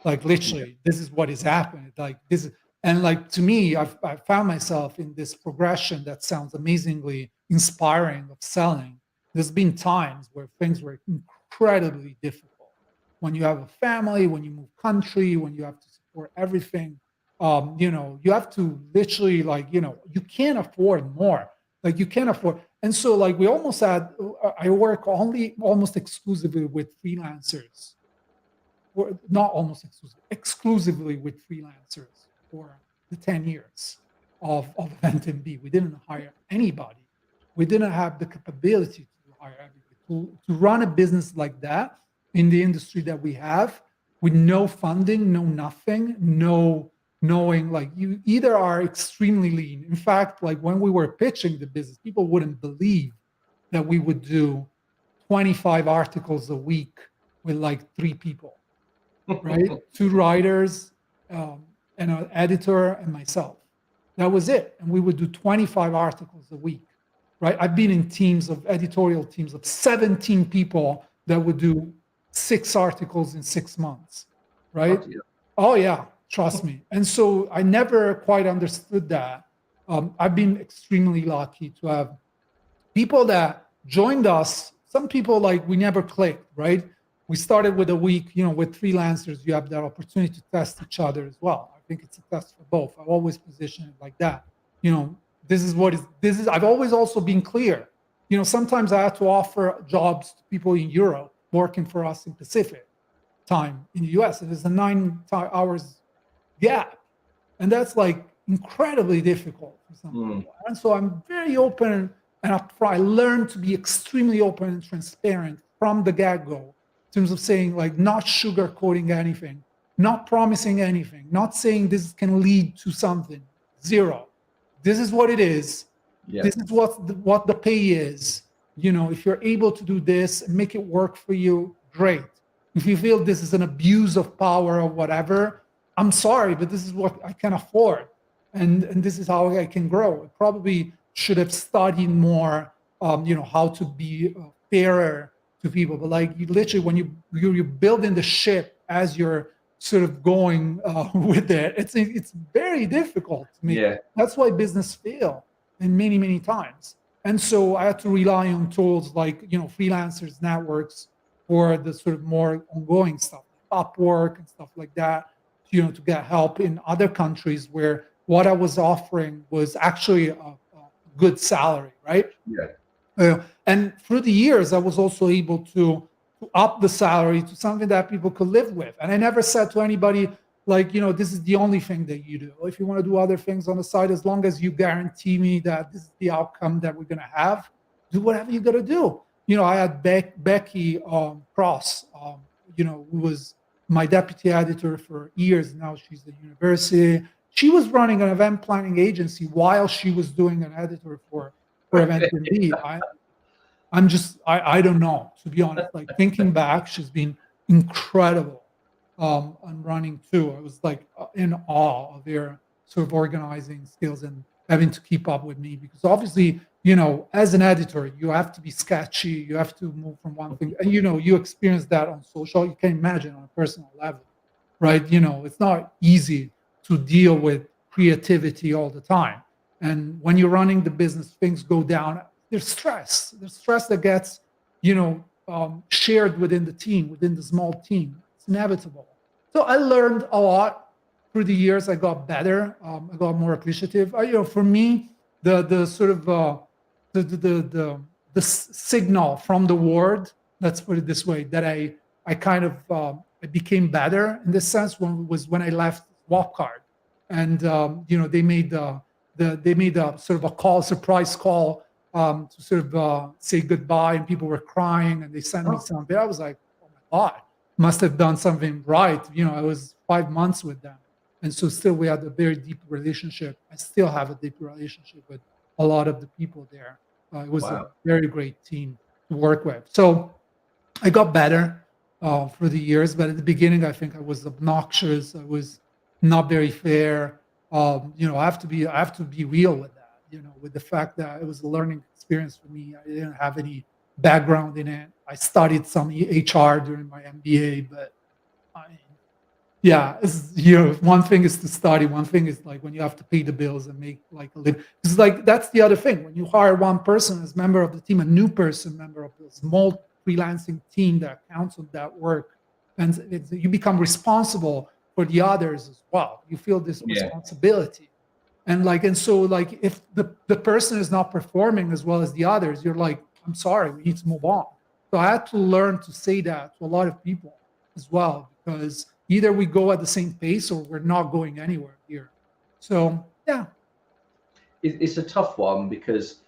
S2: Like literally, this is what is happening. Like this, and like to me, I found myself in this progression that sounds amazingly inspiring of selling. There's been times where things were incredibly difficult. When you have a family, when you move country, when you have to support everything, you have to literally you can't afford more. Like you can't afford. And so like we almost had, I work almost exclusively with freelancers, or not almost exclusively with freelancers for the 10 years of EventMB. We didn't hire anybody. We didn't have the capability to hire everybody. To run a business like that in the industry that we have, with no funding, no nothing, no knowing, like you either are extremely lean. In fact, like when we were pitching the business, people wouldn't believe that we would do 25 articles a week with like 3 people, right? 2 writers, and an editor, and myself. That was it. And we would do 25 articles a week, right? I've been in editorial teams of 17 people that would do 6 articles in 6 months, right? Oh yeah, trust me. And so I never quite understood that. I've been extremely lucky to have people that joined us. Some people, like, we never clicked, right? We started with a week, with freelancers, you have that opportunity to test each other as well. I think it's a test for both. I've always positioned it like that. This is, I've always also been clear. Sometimes I had to offer jobs to people in Europe working for us in Pacific time in the US. And there's a 9 hours gap. And that's like incredibly difficult for some people. And so I'm very open and upfront. I learned to be extremely open and transparent from the get-go, in terms of saying, like, not sugarcoating anything, not promising anything, not saying this can lead to something. Zero. This is what it is. Yeah. This is what the pay is. If you're able to do this and make it work for you, great. If you feel this is an abuse of power or whatever, I'm sorry, but this is what I can afford. And this is how I can grow. I probably should have studied more, how to be fairer to people. But like, you literally, when you're building the ship as you're sort of going with it, it's very difficult to me. Yeah. That's why business fail, and many, many times. And so I had to rely on tools like, freelancers networks for the sort of more ongoing stuff, Upwork and stuff like that, to get help in other countries where what I was offering was actually a good salary, right? Yeah. And through the years, I was also able to up the salary to something that people could live with. And I never said to anybody, like, this is the only thing that you do. If you want to do other things on the side, as long as you guarantee me that this is the outcome that we're going to have, do whatever you got to do. I had Becky Cross, who was my deputy editor for years. Now she's at university. She was running an event planning agency while she was doing an editor for EventMB. I don't know, to be honest. Like, thinking back, she's been incredible. on running too. I was like in awe of their sort of organizing skills and having to keep up with me because obviously, as an editor, you have to be sketchy. You have to move from one thing. And, you experience that on social. You can imagine on a personal level, right? It's not easy to deal with creativity all the time. And when you're running the business, things go down. There's stress. There's stress that gets, shared within the team, within the small team. It's inevitable. So I learned a lot through the years. I got better. I got more appreciative. For me, the sort of the signal from the word, let's put it this way, that I kind of I became better in this sense when I left Swapcard, and they made they made a sort of a surprise call to sort of say goodbye, and people were crying, and they sent me something. I was like, oh my God, must have done something right. I was 5 months with them, and so still we had a very deep relationship. I still have a deep relationship with a lot of the people there. It was a very great team to work with. So I got better for the years, but at the beginning, I think I was obnoxious. I was not very fair. I have to be real with that. With the fact that it was a learning experience for me. I didn't have any background in it. I studied some HR during my MBA, but one thing is to study. One thing is like when you have to pay the bills and make like a living. It's like that's the other thing. When you hire one person as member of the team, a new person, member of the small freelancing team that counts on that work, and you become responsible for the others as well. You feel this responsibility. And so if the person is not performing as well as the others, you're like, I'm sorry, we need to move on. So I had to learn to say that to a lot of people as well, because either we go at the same pace or we're not going anywhere here. So yeah.
S1: It's a tough one because,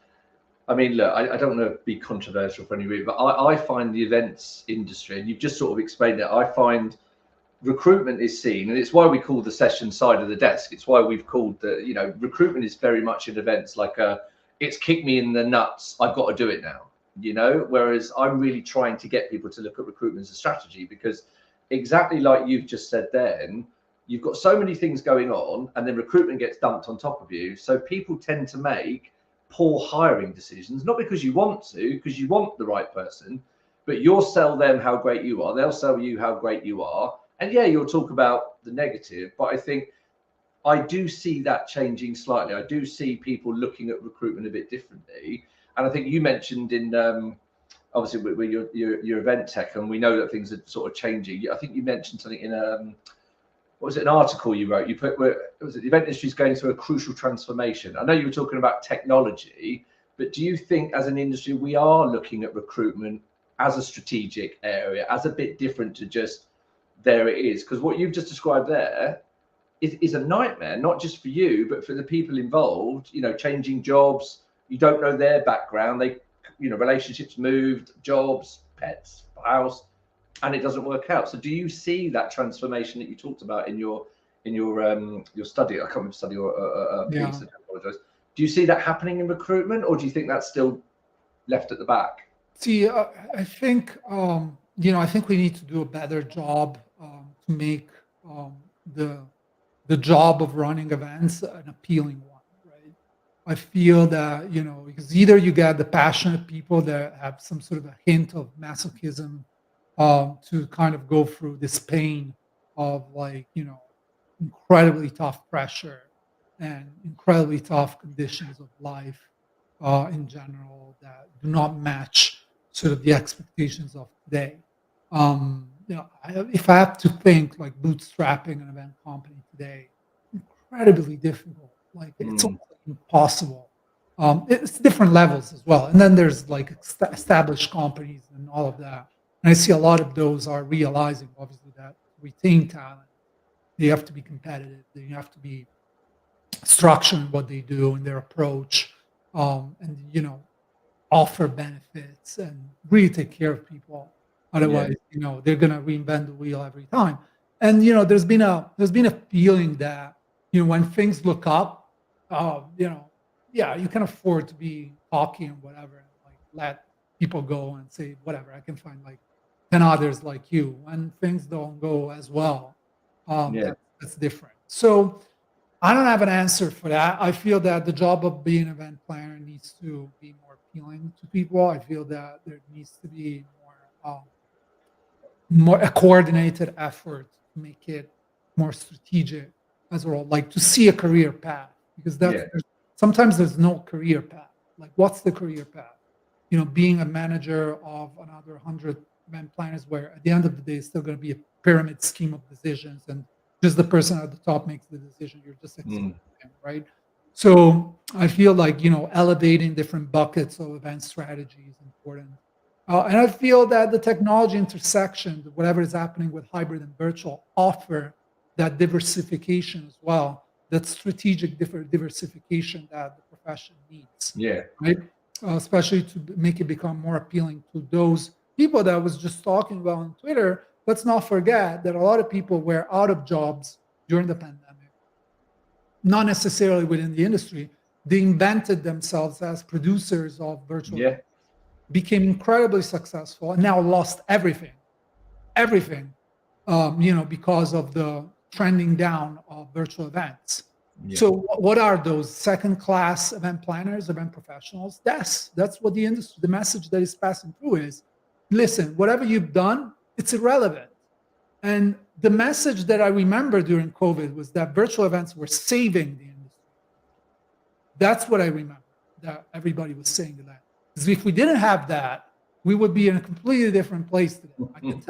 S1: I mean, look, I don't want to be controversial for any reason, but I find the events industry, and you've just sort of explained it, I find recruitment is seen, and it's why we call the session side of the desk. It's why we've called recruitment is very much in events like it's kicked me in the nuts, I've got to do it now, whereas I'm really trying to get people to look at recruitment as a strategy, because exactly like you've just said then, you've got so many things going on and then recruitment gets dumped on top of you. So people tend to make poor hiring decisions, not because you want to, because you want the right person, but you'll sell them how great you are. They'll sell you how great you are. And yeah, you'll talk about the negative, but I think I do see that changing slightly. I do see people looking at recruitment a bit differently. And I think you mentioned in, obviously with your event tech, and we know that things are sort of changing. I think you mentioned something in what was it, an article you wrote? You put, was it the event industry is going through a crucial transformation? I know you were talking about technology, but do you think as an industry we are looking at recruitment as a strategic area, as a bit different to just there it is? Because what you've just described there is a nightmare, not just for you, but for the people involved. Changing jobs, you don't know their background. They, relationships moved, jobs, pets, house, and it doesn't work out. So do you see that transformation that you talked about in your study? I can't remember study or piece. I apologize. Do you see that happening in recruitment, or do you think that's still left at the back?
S2: See, I think I think we need to do a better job to make the job of running events an appealing one, right? I feel that because either you get the passionate people that have some sort of a hint of masochism to kind of go through this pain of incredibly tough pressure and incredibly tough conditions of life in general that do not match sort of the expectations of today. If I have to think like bootstrapping an event company today, incredibly difficult. Like it's almost impossible. It's different levels as well. And then there's like established companies and all of that. And I see a lot of those are realizing, obviously, that to retain talent, they have to be competitive. They have to be structured in what they do and their approach, and offer benefits and really take care of people. Otherwise, they're gonna reinvent the wheel every time. And there's been a feeling that when things look up, you can afford to be cocky and whatever, and like let people go and say whatever. I can find like and others like you. When things don't go as well,
S1: Yeah.
S2: that's different. So I don't have an answer for that. I feel that the job of being an event planner needs to be more appealing to people. I feel that there needs to be more a coordinated effort to make it more strategic as a role, like to see a career path, because
S1: Yeah.
S2: sometimes there's no career path. Like, what's the career path? Being a manager of another 100 event planners, where at the end of the day, it's still going to be a pyramid scheme of decisions, and just the person at the top makes the decision. You're just executing, right? So I feel like elevating different buckets of event strategy is important. And I feel that the technology intersection, whatever is happening with hybrid and virtual, offer that diversification as well, that strategic diversification that the profession needs,
S1: Yeah.
S2: right? Especially to make it become more appealing to those people that I was just talking about on Twitter. Let's not forget that a lot of people were out of jobs during the pandemic, not necessarily within the industry. They invented themselves as producers of virtual events, became incredibly successful, and now lost everything, because of the trending down of virtual events.
S1: Yeah.
S2: So what are those second-class event planners, event professionals? That's what the industry, the message that is passing through is, listen, whatever you've done, it's irrelevant. And the message that I remember during COVID was that virtual events were saving the industry. That's what I remember, that everybody was saying that. Because if we didn't have that, we would be in a completely different place today. I can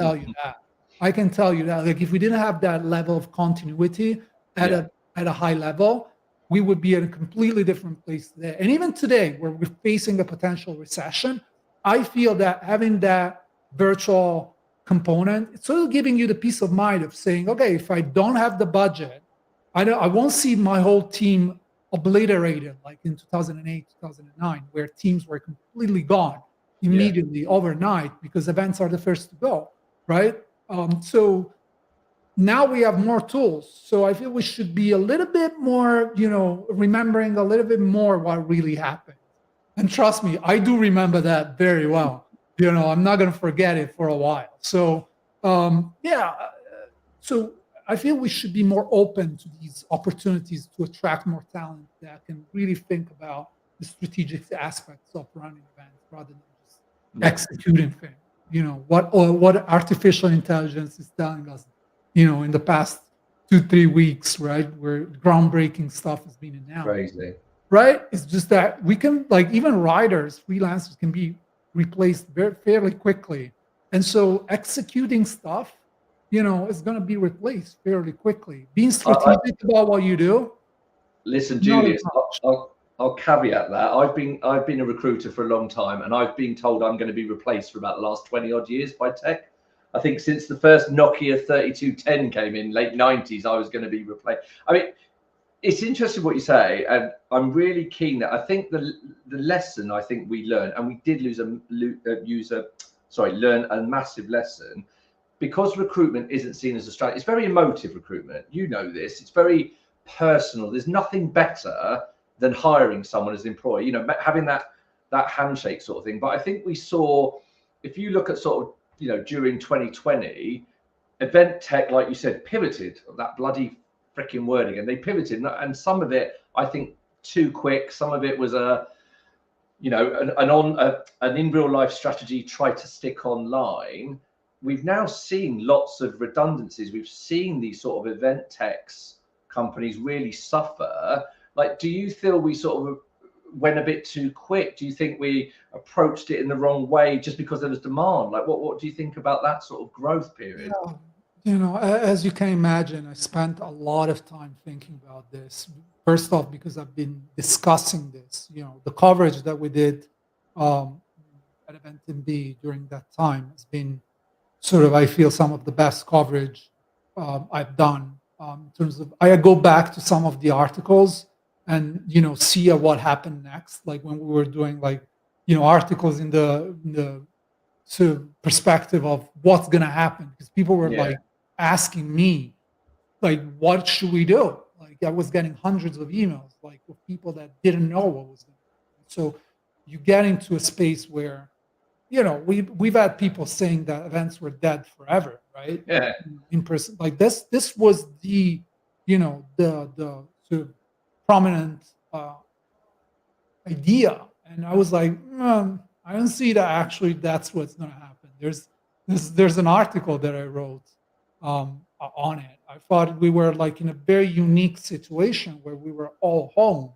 S2: tell you that. Like, if we didn't have that level of continuity at a high level, we would be in a completely different place today. And even today, where we're facing a potential recession, I feel that having that virtual component, it's sort of giving you the peace of mind of saying, okay, if I don't have the budget, I won't see my whole team obliterated like in 2008, 2009, where teams were completely gone immediately overnight, because events are the first to go, right? So now we have more tools. So I feel we should be a little bit more, remembering a little bit more what really happened. And trust me, I do remember that very well. I'm not going to forget it for a while. So, so I feel we should be more open to these opportunities to attract more talent that can really think about the strategic aspects of running events rather than just executing things. What artificial intelligence is telling us, in the past 2-3 weeks, right? Where groundbreaking stuff has been announced.
S1: Crazy.
S2: Right? It's just that we can, like, even writers, freelancers can be replaced fairly quickly. And so executing stuff, is going to be replaced fairly quickly. Being strategic about what you do.
S1: Listen, Julius, I'll caveat that. I've been a recruiter for a long time, and I've been told I'm going to be replaced for about the last 20 odd years by tech. I think since the first Nokia 3210 came in, late 90s, I was going to be replaced. I mean, it's interesting what you say, and I'm really keen that I think the lesson I think we learned, and we did learn a massive lesson, because recruitment isn't seen as a strategy. It's very emotive, recruitment. You know this. It's very personal. There's nothing better than hiring someone as an employee, having that handshake sort of thing. But I think we saw, if you look at sort of, during 2020, event tech, like you said, pivoted, that bloody freaking word again. They pivoted, and some of it, I think, too quick. Some of it was an in real life strategy tried to stick online. We've now seen lots of redundancies. We've seen these sort of event techs companies really suffer. Like, do you feel we sort of went a bit too quick? Do you think we approached it in the wrong way just because there was demand? Like, what do you think about that sort of growth period?
S2: As you can imagine, I spent a lot of time thinking about this. First off, because I've been discussing this, the coverage that we did at EventMB during that time has been sort of, I feel, some of the best coverage I've done. In terms of, I go back to some of the articles and see what happened next, like when we were doing articles in the sort of perspective of what's going to happen, because people were like asking me, like, what should we do? Like, I was getting hundreds of emails like with people that didn't know what was going to happen. So you get into a space where we've had people saying that events were dead forever, right?
S1: Yeah.
S2: In person, like this was the the sort of prominent idea, and I was like, I don't see that actually that's what's going to happen. There's an article that I wrote on it. I thought we were like in a very unique situation where we were all home,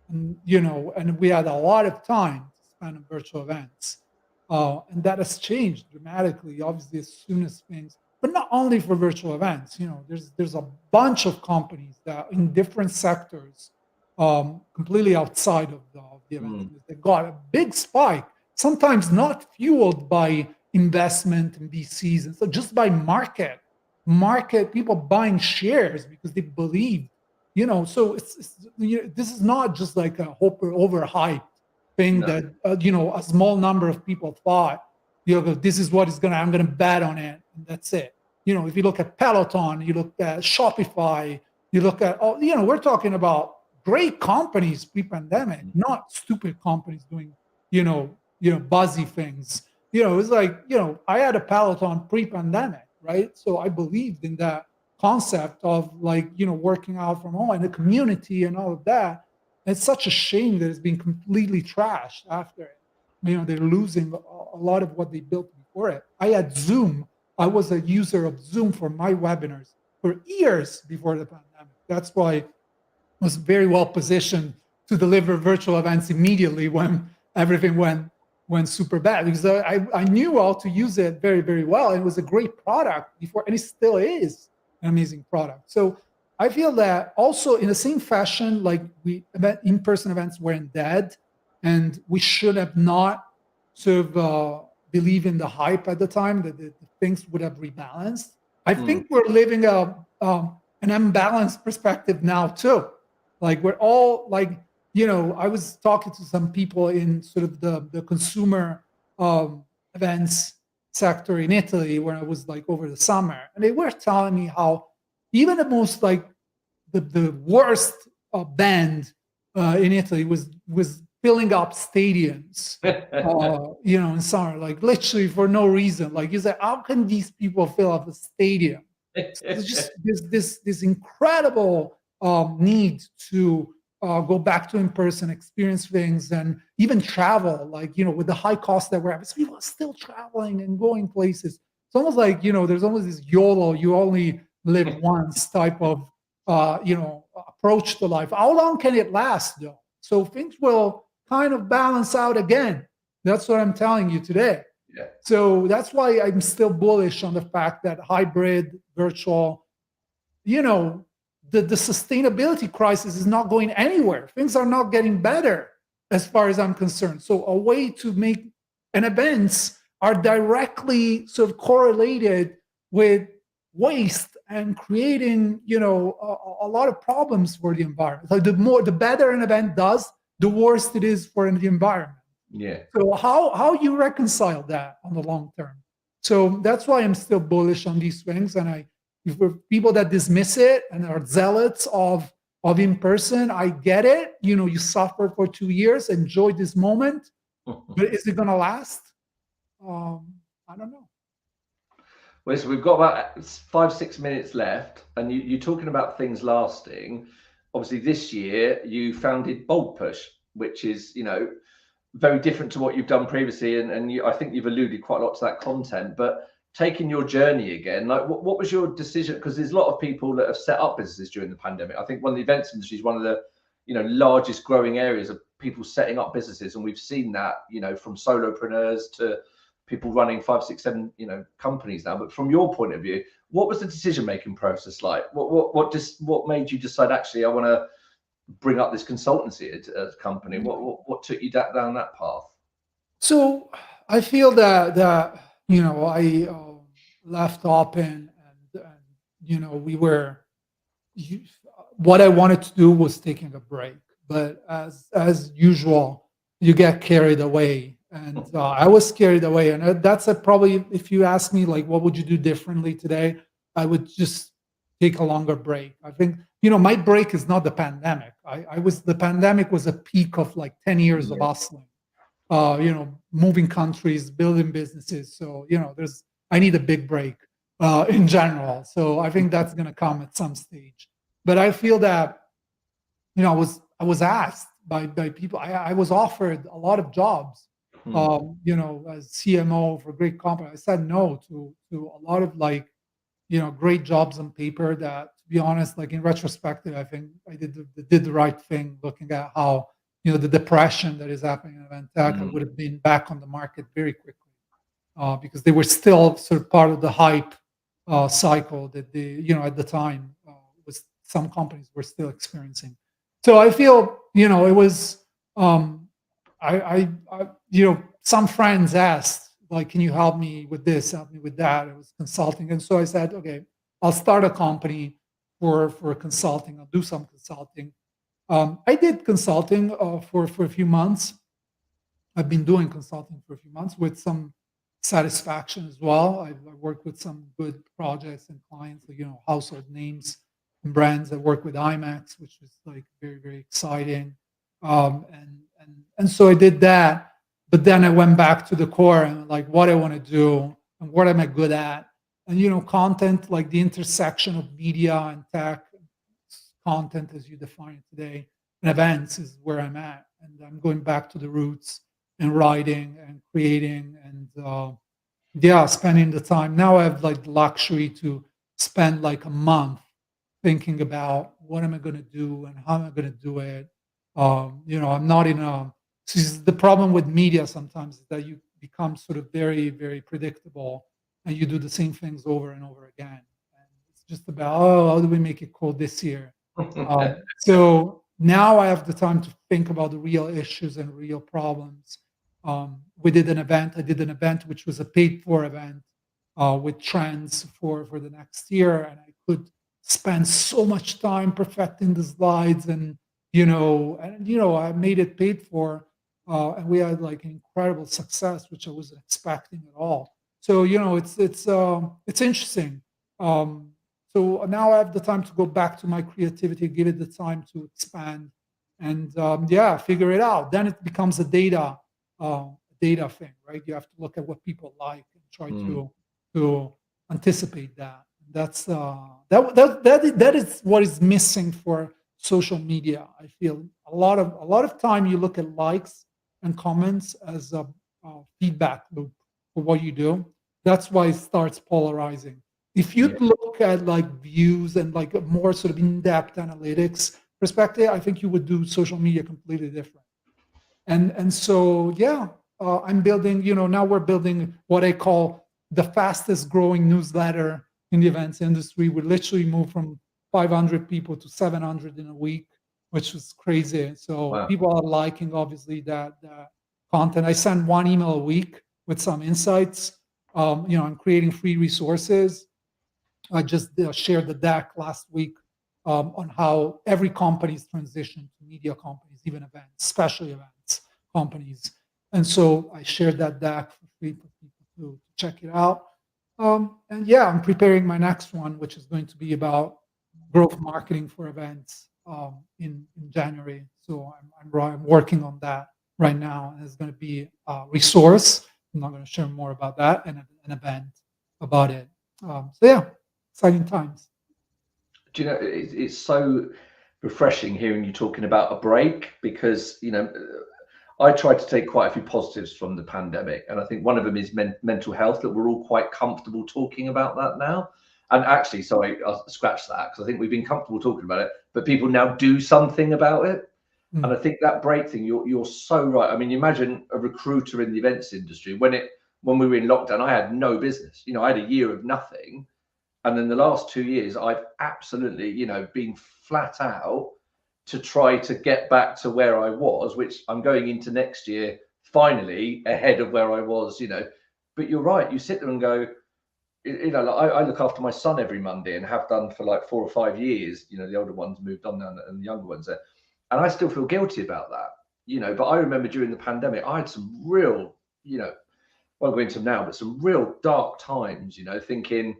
S2: and and we had a lot of time to spend on virtual events, and that has changed dramatically. Obviously, as soon as things, but not only for virtual events. There's a bunch of companies that in different sectors, completely outside of the event. They got a big spike, sometimes not fueled by investment in VCs, and so just by market people buying shares because they believe. So this is not just like a overhyped thing that a small number of people thought, this is what is I'm gonna bet on it, and that's it. If you look at Peloton, you look at Shopify, you look at we're talking about great companies pre-pandemic, not stupid companies doing buzzy things. It's like I had a Peloton pre-pandemic, right? So I believed in that concept of working out from home and the community and all of that. And it's such a shame that it's been completely trashed after it. They're losing a lot of what they built before it. I had Zoom. I was a user of Zoom for my webinars for years before the pandemic. That's why I was very well positioned to deliver virtual events immediately when everything went super bad, because I knew how to use it very, very well. It was a great product before, and it still is an amazing product. So I feel that also in the same fashion, like in-person events weren't dead, and we should have not sort of believe in the hype at the time that the things would have rebalanced. I think we're living an unbalanced perspective now too. Like we're all like, I was talking to some people in sort of the consumer events sector in Italy when I was like over the summer, and they were telling me how even the most like the worst band in Italy was filling up stadiums, in summer, like literally for no reason. Like you say, how can these people fill up a stadium? So there's just this incredible need to go back to in-person, experience things, and even travel. Like with the high cost that we're having, so people are still traveling and going places. It's almost like there's almost this YOLO, you only live once type of approach to life. How long can it last though? So things will kind of balance out again. That's what I'm telling you today.
S1: Yeah.
S2: So that's why I'm still bullish on the fact that hybrid, virtual, the sustainability crisis is not going anywhere. Things are not getting better as far as I'm concerned. So a way to make events are directly sort of correlated with waste and creating, a lot of problems for the environment. Like the better an event does, the worse it is for the environment.
S1: Yeah.
S2: So how you reconcile that on the long term? So that's why I'm still bullish on these things. And for people that dismiss it and are zealots of in person, I get it. You suffer for 2 years, enjoy this moment, but is it going to last? I don't know.
S1: Well, so we've got about 5-6 minutes left, and you're talking about things lasting. Obviously, this year you founded Boldpush, which is very different to what you've done previously, and I think you've alluded quite a lot to that content. But taking your journey again, like what was your decision? Because there's a lot of people that have set up businesses during the pandemic. I think one of the events industry is one of the largest growing areas of people setting up businesses, and we've seen that from solopreneurs to people running 5, 6, 7 companies now. But from your point of view, what was the decision-making process like? What made you decide actually I want to bring up this consultancy as a company? What took you down that path?
S2: So I feel that I left Hopin, and we were. What I wanted to do was taking a break, but as usual, you get carried away, and I was carried away, and that's probably, if you ask me like what would you do differently today, I would just take a longer break. I think my break is not the pandemic. The pandemic was a peak of like 10 years of hustling. moving countries, building businesses. So, I need a big break in general. So I think that's going to come at some stage. But I feel that, I was asked by people, I was offered a lot of jobs, as CMO for great company. I said no to a lot of great jobs on paper that, to be honest, like in retrospective, I think I did the right thing looking at how, the depression that is happening in event tech. I would have been back on the market very quickly because they were still sort of part of the hype cycle that at the time was some companies were still experiencing. So I feel, it was, some friends asked, like, can you help me with this, help me with that? It was consulting. And so I said, okay, I'll start a company for consulting. I'll do some consulting. I did consulting for a few months. I've been doing consulting for a few months with some satisfaction as well. I worked with some good projects and clients, household names and brands. I work with IMAX, which was like very, very exciting. And so I did that. But then I went back to the core and like what I want to do and what am I good at. And, content, like the intersection of media and tech, content as you define it today, and events is where I'm at. And I'm going back to the roots and writing and creating and, spending the time. Now I have like the luxury to spend like a month thinking about what am I going to do and how am I going to do it. I'm not in a. The problem with media sometimes is that you become sort of very, very predictable and you do the same things over and over again. And it's just about, how do we make it cool this year? So now I have the time to think about the real issues and real problems. I did an event which was a paid for event with trends for the next year. And I could spend so much time perfecting the slides and I made it paid for. And we had like incredible success, which I wasn't expecting at all. So it's interesting. So now I have the time to go back to my creativity, give it the time to expand, and figure it out. Then it becomes a data thing, right? You have to look at what people like and try to anticipate that. That's that is what is missing for social media. I feel a lot of time you look at likes and comments as a feedback loop for what you do. That's why it starts polarizing. If you look at like views and like a more sort of in-depth analytics perspective, I think you would do social media completely different. And so I'm building. Now we're building what I call the fastest growing newsletter in the events industry. We literally moved from 500 people to 700 in a week, which was crazy. So people are liking, obviously, that content. I send one email a week with some insights. I'm creating free resources. I just shared the deck last week on how every company's transition to media companies, even events, especially events companies. And so I shared that deck for free for people to check it out. I'm preparing my next one, which is going to be about growth marketing for events in January. So I'm working on that right now, and it's going to be a resource. I'm not going to share more about that, and an event about it. Exciting times.
S1: Do you know, it's so refreshing hearing you talking about a break, because I tried to take quite a few positives from the pandemic, and I think one of them is mental health, that we're all quite comfortable talking about that now. And actually, sorry, I'll scratch that, because I think we've been comfortable talking about it, but people now do something about it. And I think that break thing, you're so right. I mean, imagine a recruiter in the events industry when we were in lockdown. I had no business. I had a year of nothing, and then the last 2 years, I've absolutely, been flat out to try to get back to where I was, which I'm going into next year finally ahead of where I was. But you're right. You sit there and go. I look after my son every Monday and have done for like 4 or 5 years. The older ones moved on now and the younger ones there. And I still feel guilty about that, but I remember during the pandemic, I had some real, won't go into them now, but some real dark times, thinking,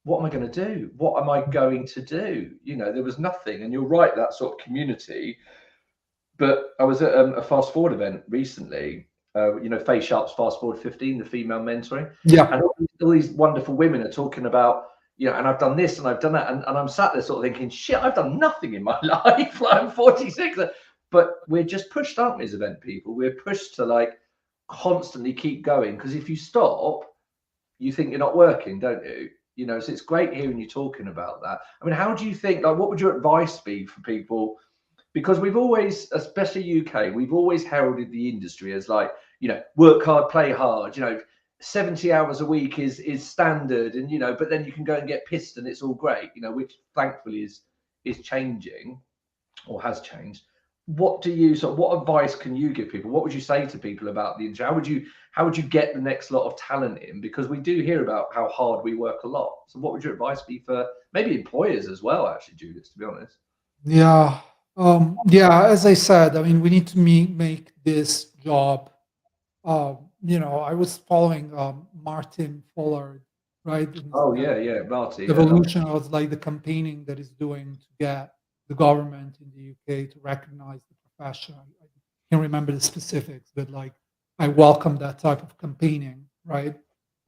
S1: what am I going to do? What am I going to do? There was nothing. And you're right, that sort of community. But I was at a fast forward event recently, Faye Sharp's Fast Forward 15, the female mentoring.
S2: Yeah.
S1: And all these wonderful women are talking about, and I've done this and I've done that. And I'm sat there sort of thinking, shit, I've done nothing in my life. Like, I'm 46. But we're just pushed, aren't we, as event people? We're pushed to like constantly keep going. Because if you stop, you think you're not working, don't you? So it's great hearing you talking about that. I mean, how do you think, like, what would your advice be for people? Because we've always, especially UK, we've always heralded the industry as like, work hard, play hard, 70 hours a week is standard. And, but then you can go and get pissed and it's all great, which thankfully is changing or has changed. What advice can you give people? What would you say to people about the industry? How would you get the next lot of talent in? Because we do hear about how hard we work a lot. So what would your advice be for maybe employers as well, actually, Julius, to be honest?
S2: Yeah. As I said, I mean, we need to make this job. I was following Martin Fuller, right?
S1: Marty.
S2: Evolution of like the campaigning that is doing to get the government in the UK to recognize the profession. I can't remember the specifics, but like I welcome that type of campaigning, right?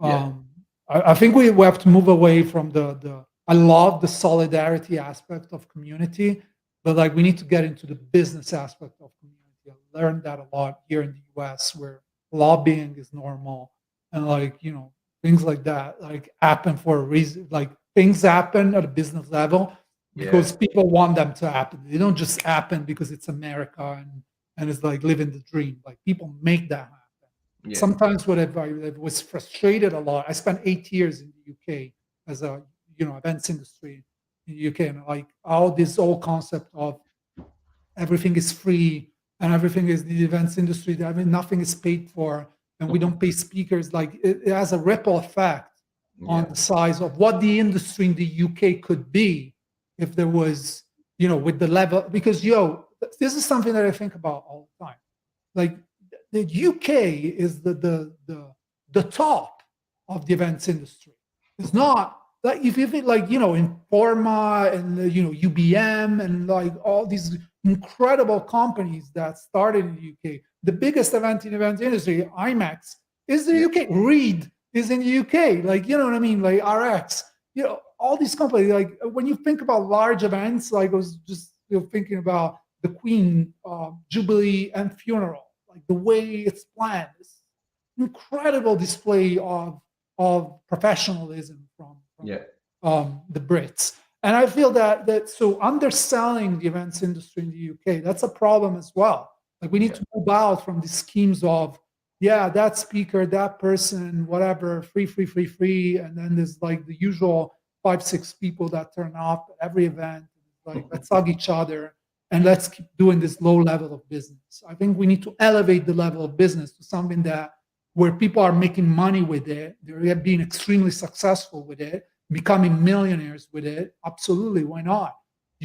S2: I think we have to move away from the I love the solidarity aspect of community, but like we need to get into the business aspect of community. I learned that a lot here in the US, where lobbying is normal and things like that like happen for a reason. Like things happen at a business level because people want them to happen. They don't just happen because it's America and it's like living the dream. Like people make that happen. Sometimes what I was frustrated a lot. I spent 8 years in the UK as a events industry in the UK, and like how this whole concept of everything is free and everything is the events industry. I mean, nothing is paid for, and we don't pay speakers. Like it has a ripple effect on the size of what the industry in the UK could be if there was, with the level. Because this is something that I think about all the time. Like the UK is the top of the events industry. It's not like if you think like in Forma and UBM and like all these incredible companies that started in the UK. The biggest event in the event industry, IMAX, is the UK. Reed is in the UK. Like, you know what I mean? Like RX, all these companies, like when you think about large events, like I was just thinking about the Queen Jubilee and funeral, like the way it's planned, this incredible display of professionalism from the Brits. And I feel that so underselling the events industry in the UK, that's a problem as well. Like we need to move out from the schemes of, that speaker, that person, whatever, free. And then there's like the usual 5-6 people that turn up at every event. Like let's hug each other and let's keep doing this low level of business. I think we need to elevate the level of business to something where people are making money with it. They're being extremely successful with it, becoming millionaires with it. Absolutely, why not?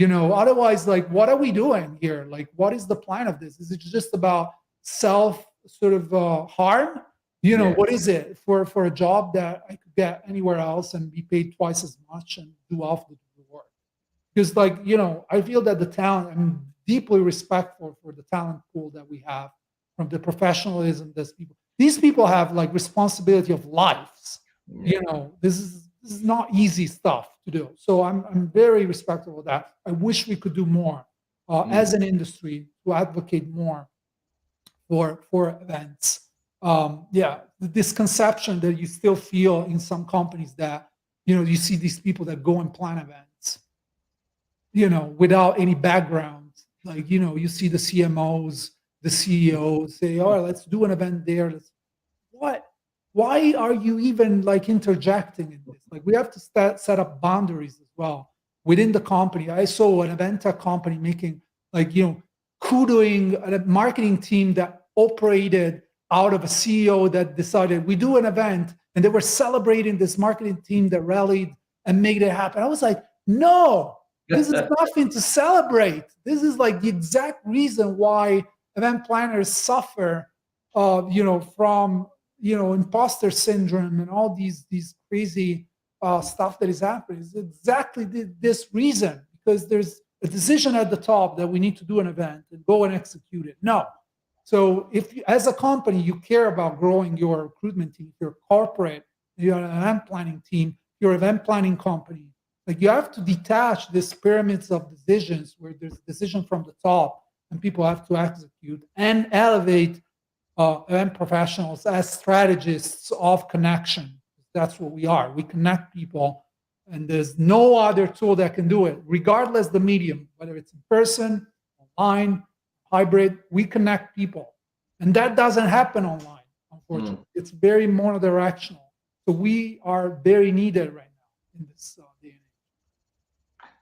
S2: Otherwise, like, what are we doing here? Like, what is the plan of this? Is it just about self sort of harm? What is it for a job that I could get anywhere else and be paid twice as much and do half the work? Because like, I feel that the talent, I'm deeply respectful for the talent pool that we have, from the professionalism that these people have like responsibility of lives. This is not easy stuff to do. So I'm very respectful of that. I wish we could do more as an industry to advocate more for events. This conception that you still feel in some companies that, you see these people that go and plan events, without any background. Like, you see the CMOs, the CEOs say, "Oh, let's do an event there." What? Why are you even like interjecting in this? Like, we have to set up boundaries as well within the company. I saw an event tech company making kudoing a marketing team that operated out of a CEO that decided we do an event, and they were celebrating this marketing team that rallied and made it happen. I was like, no, this is nothing to celebrate. This is like the exact reason why event planners suffer, from imposter syndrome and all these crazy stuff that is happening. It's exactly this reason, because there's a decision at the top that we need to do an event and go and execute it. No, So if you, as a company, you care about growing your recruitment team, your corporate, you're an event planning team, your event planning company, like you have to detach these pyramids of decisions where there's decision from the top and people have to execute, and elevate event professionals as strategists of connection. That's what we are. We connect people, and there's no other tool that can do it, regardless the medium, whether it's in person, online, hybrid. We connect people, and that doesn't happen online, unfortunately. It's very monodirectional. So we are very needed right now in this day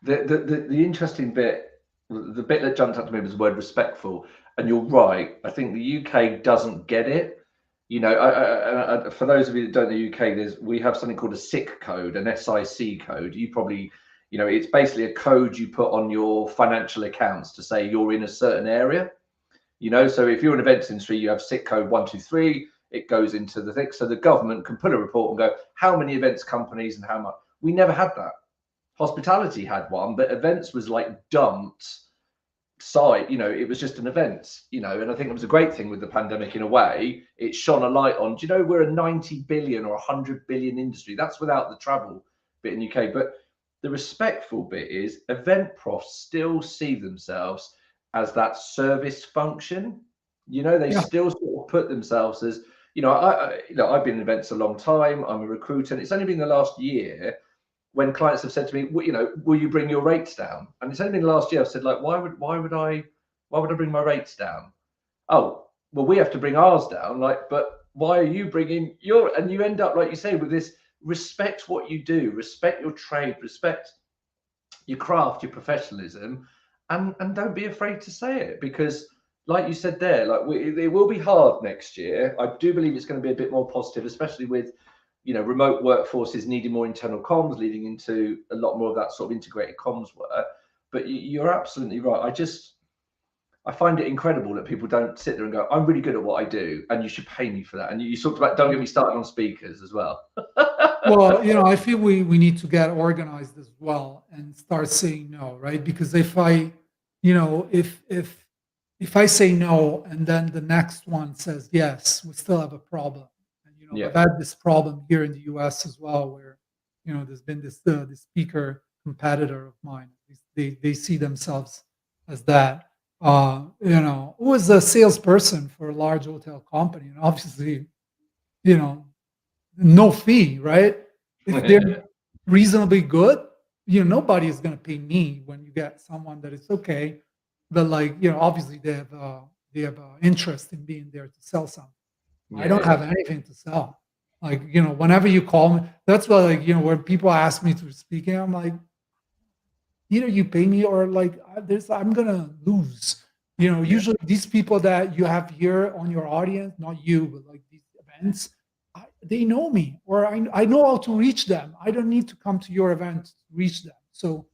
S2: and
S1: age. The interesting bit, the bit that jumped out to me was the word respectful. And you're right. I think the UK doesn't get it. You know, for those of you that don't know the UK, we have something called a SIC code, an SIC code. You probably, you know, it's basically a code you put on your financial accounts to say you're in a certain area. You know, so if you're an events industry, you have SIC code 123. It goes into the thing, so the government can put a report and go, how many events companies and how much. We never had that. Hospitality had one, but events was like dumped side, you know, it was just an event, you know, and I think it was a great thing with the pandemic in a way. It shone a light on, do you know, we're a 90 billion or 100 billion industry. That's without the travel bit in the UK. But the respectful bit is event profs still see themselves as that service function. You know, they still sort of put themselves as, you know, I've been in events a long time. I'm a recruiter, and it's only been the last year when clients have said to me, well, you know, will you bring your rates down? And it's only been last year I've said, like, why would I bring my rates down? Oh, well, we have to bring ours down. Like, but why are you bringing your? And you end up, like you say, with this: respect what you do, respect your trade, respect your craft, your professionalism, and don't be afraid to say it, because, like you said there, like it will be hard next year. I do believe it's going to be a bit more positive, especially with, you know, remote workforces needing more internal comms, leading into a lot more of that sort of integrated comms work. But you're absolutely right. I find it incredible that people don't sit there and go, I'm really good at what I do, and you should pay me for that. And you talked about, don't get me started on speakers as well.
S2: Well, you know, I feel we need to get organized as well and start saying no, right? Because if I, you know, if I say no and then the next one says yes, we still have a problem. I've had this problem here in the US as well, where, you know, there's been this speaker competitor of mine. They see themselves as that. You know, who was a salesperson for a large hotel company, and obviously, you know, no fee, right? If they're reasonably good, you know, nobody is going to pay me when you get someone that is okay, but, like, you know, obviously they have interest in being there to sell something. I don't have anything to sell. Like, you know, whenever you call me, that's why, like, you know, when people ask me to speak, I'm like, either you pay me or, like, I'm gonna lose. You know, usually these people that you have here on your audience, not you, but like these events, they know me, or I know how to reach them. I don't need to come to your event to reach them. So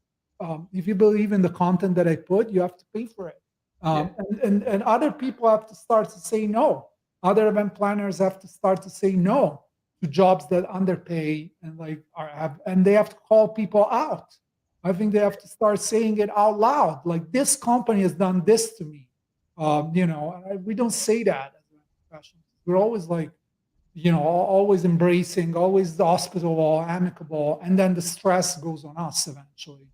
S2: if you believe in the content that I put, you have to pay for it. And other people have to start to say no. Other event planners have to start to say no to jobs that underpay and, like, and they have to call people out. I think they have to start saying it out loud. Like, this company has done this to me. You know, we don't say that as professionals. We're always, like, you know, always embracing, always hospitable, amicable, and then the stress goes on us eventually.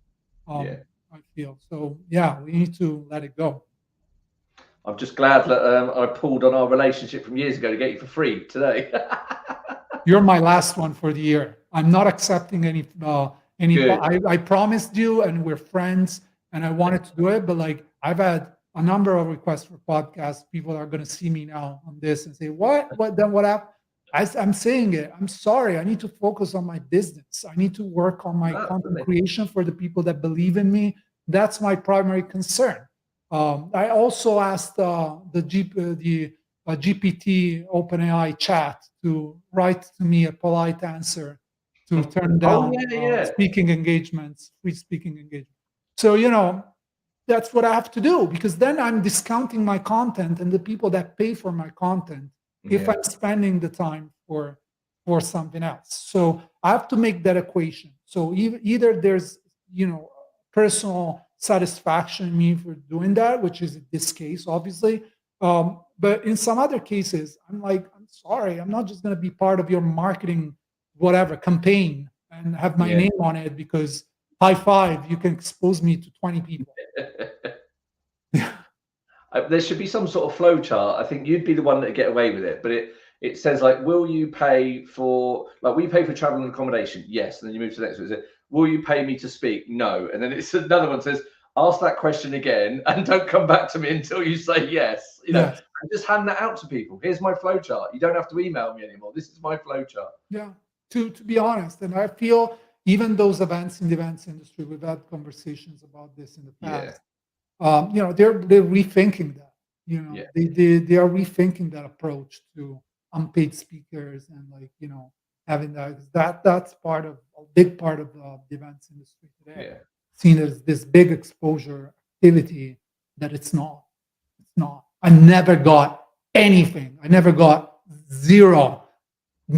S2: I feel so. Yeah, we need to let it go.
S1: I'm just glad that I pulled on our relationship from years ago to get you for free today.
S2: You're my last one for the year. I'm not accepting any. I promised you, and we're friends, and I wanted to do it, but, like, I've had a number of requests for podcasts. People are going to see me now on this and say, "What? Then what happened?" I'm saying it. I'm sorry. I need to focus on my business. I need to work on my content creation for the people that believe in me. That's my primary concern. I also asked the GPT OpenAI chat to write to me a polite answer to turn down speaking engagements, free speaking engagements. So, you know, that's what I have to do, because then I'm discounting my content and the people that pay for my content if I'm spending the time for something else. So I have to make that equation. So either there's, you know, personal satisfaction in me for doing that, which is this case, obviously, But in some other cases, I'm like, I'm sorry, I'm not just going to be part of your marketing whatever campaign and have my
S1: Yeah.
S2: name on it because high five, you can expose me to 20 people.
S1: There should be some sort of flow chart. I think you'd be the one that get away with it, but it says like, will you pay for, like, we pay for travel and accommodation? Yes. And then you move to the next one. It says, will you pay me to speak? No. And then it's another one says, ask that question again and don't come back to me until you say yes. You know,
S2: Yes.
S1: and just hand that out to people. Here's my flow chart. You don't have to email me anymore. This is my flow chart.
S2: Yeah. To be honest, and I feel even those events in the events industry, we've had conversations about this in the past. You know, they're rethinking that. You know, they are rethinking that approach to unpaid speakers and, like, you know, having that's part of a big part of the events industry today.
S1: Yeah.
S2: Seen as this big exposure activity that it's not. It's not. I never got anything. I never got zero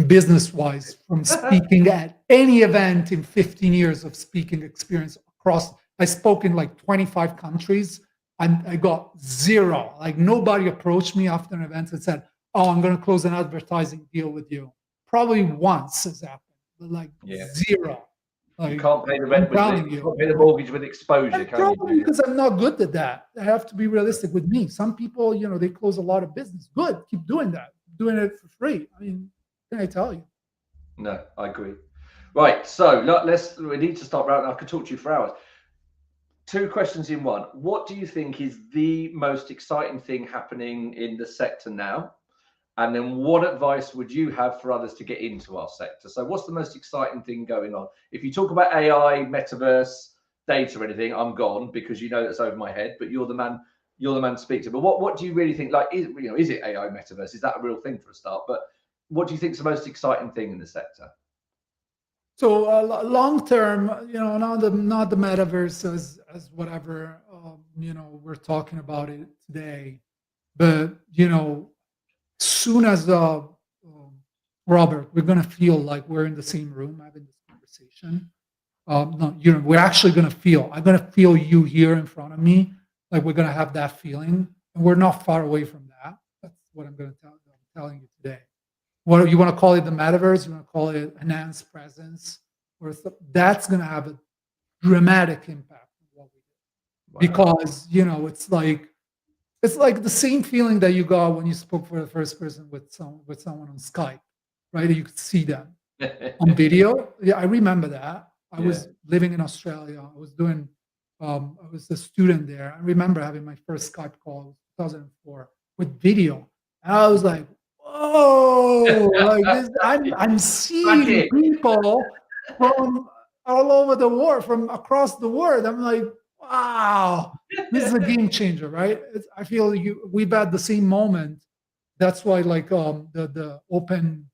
S2: business-wise from speaking at any event in 15 years of speaking experience across. I spoke in like 25 countries. I got zero. Like, nobody approached me after an event and said, "Oh, I'm going to close an advertising deal with you." Probably once has happened, but like zero. Like,
S1: you can't pay the rent you can't pay the mortgage with exposure, can you?
S2: Because I'm not good at that. I have to be realistic with me. Some people, you know, they close a lot of business. Good, keep doing that. Doing it for free. I mean, can I tell you?
S1: No, I agree. Right, so we need to stop right now. I could talk to you for hours. 2 questions in one. What do you think is the most exciting thing happening in the sector now? And then what advice would you have for others to get into our sector? So what's the most exciting thing going on? If you talk about AI, metaverse, data, or anything, I'm gone, because you know that's over my head, but you're the man to speak to. But what do you really think? Like, is it AI, metaverse? Is that a real thing for a start? But what do you think is the most exciting thing in the sector?
S2: So long term, you know, not the metaverse as whatever, you know, we're talking about it today, but, you know, soon as Robert, we're gonna feel like we're in the same room having this conversation. No, you know, we're actually gonna feel. I'm gonna feel you here in front of me. Like, we're gonna have that feeling, and we're not far away from that. That's what I'm telling you today. What you want to call it, the metaverse? You want to call it enhanced presence? Or that's going to have a dramatic impact on what we do.
S1: Wow.
S2: Because, you know, it's like the same feeling that you got when you spoke for the first person with someone on Skype, right? You could see them on video. Yeah, I remember that. I was living in Australia. I was a student there. I remember having my first Skype call in 2004 with video. And I was like, whoa, like this, I'm seeing people from all over the world, from across the world. I'm like, wow, this is a game changer, right? I feel we've had the same moment. That's why, like, the open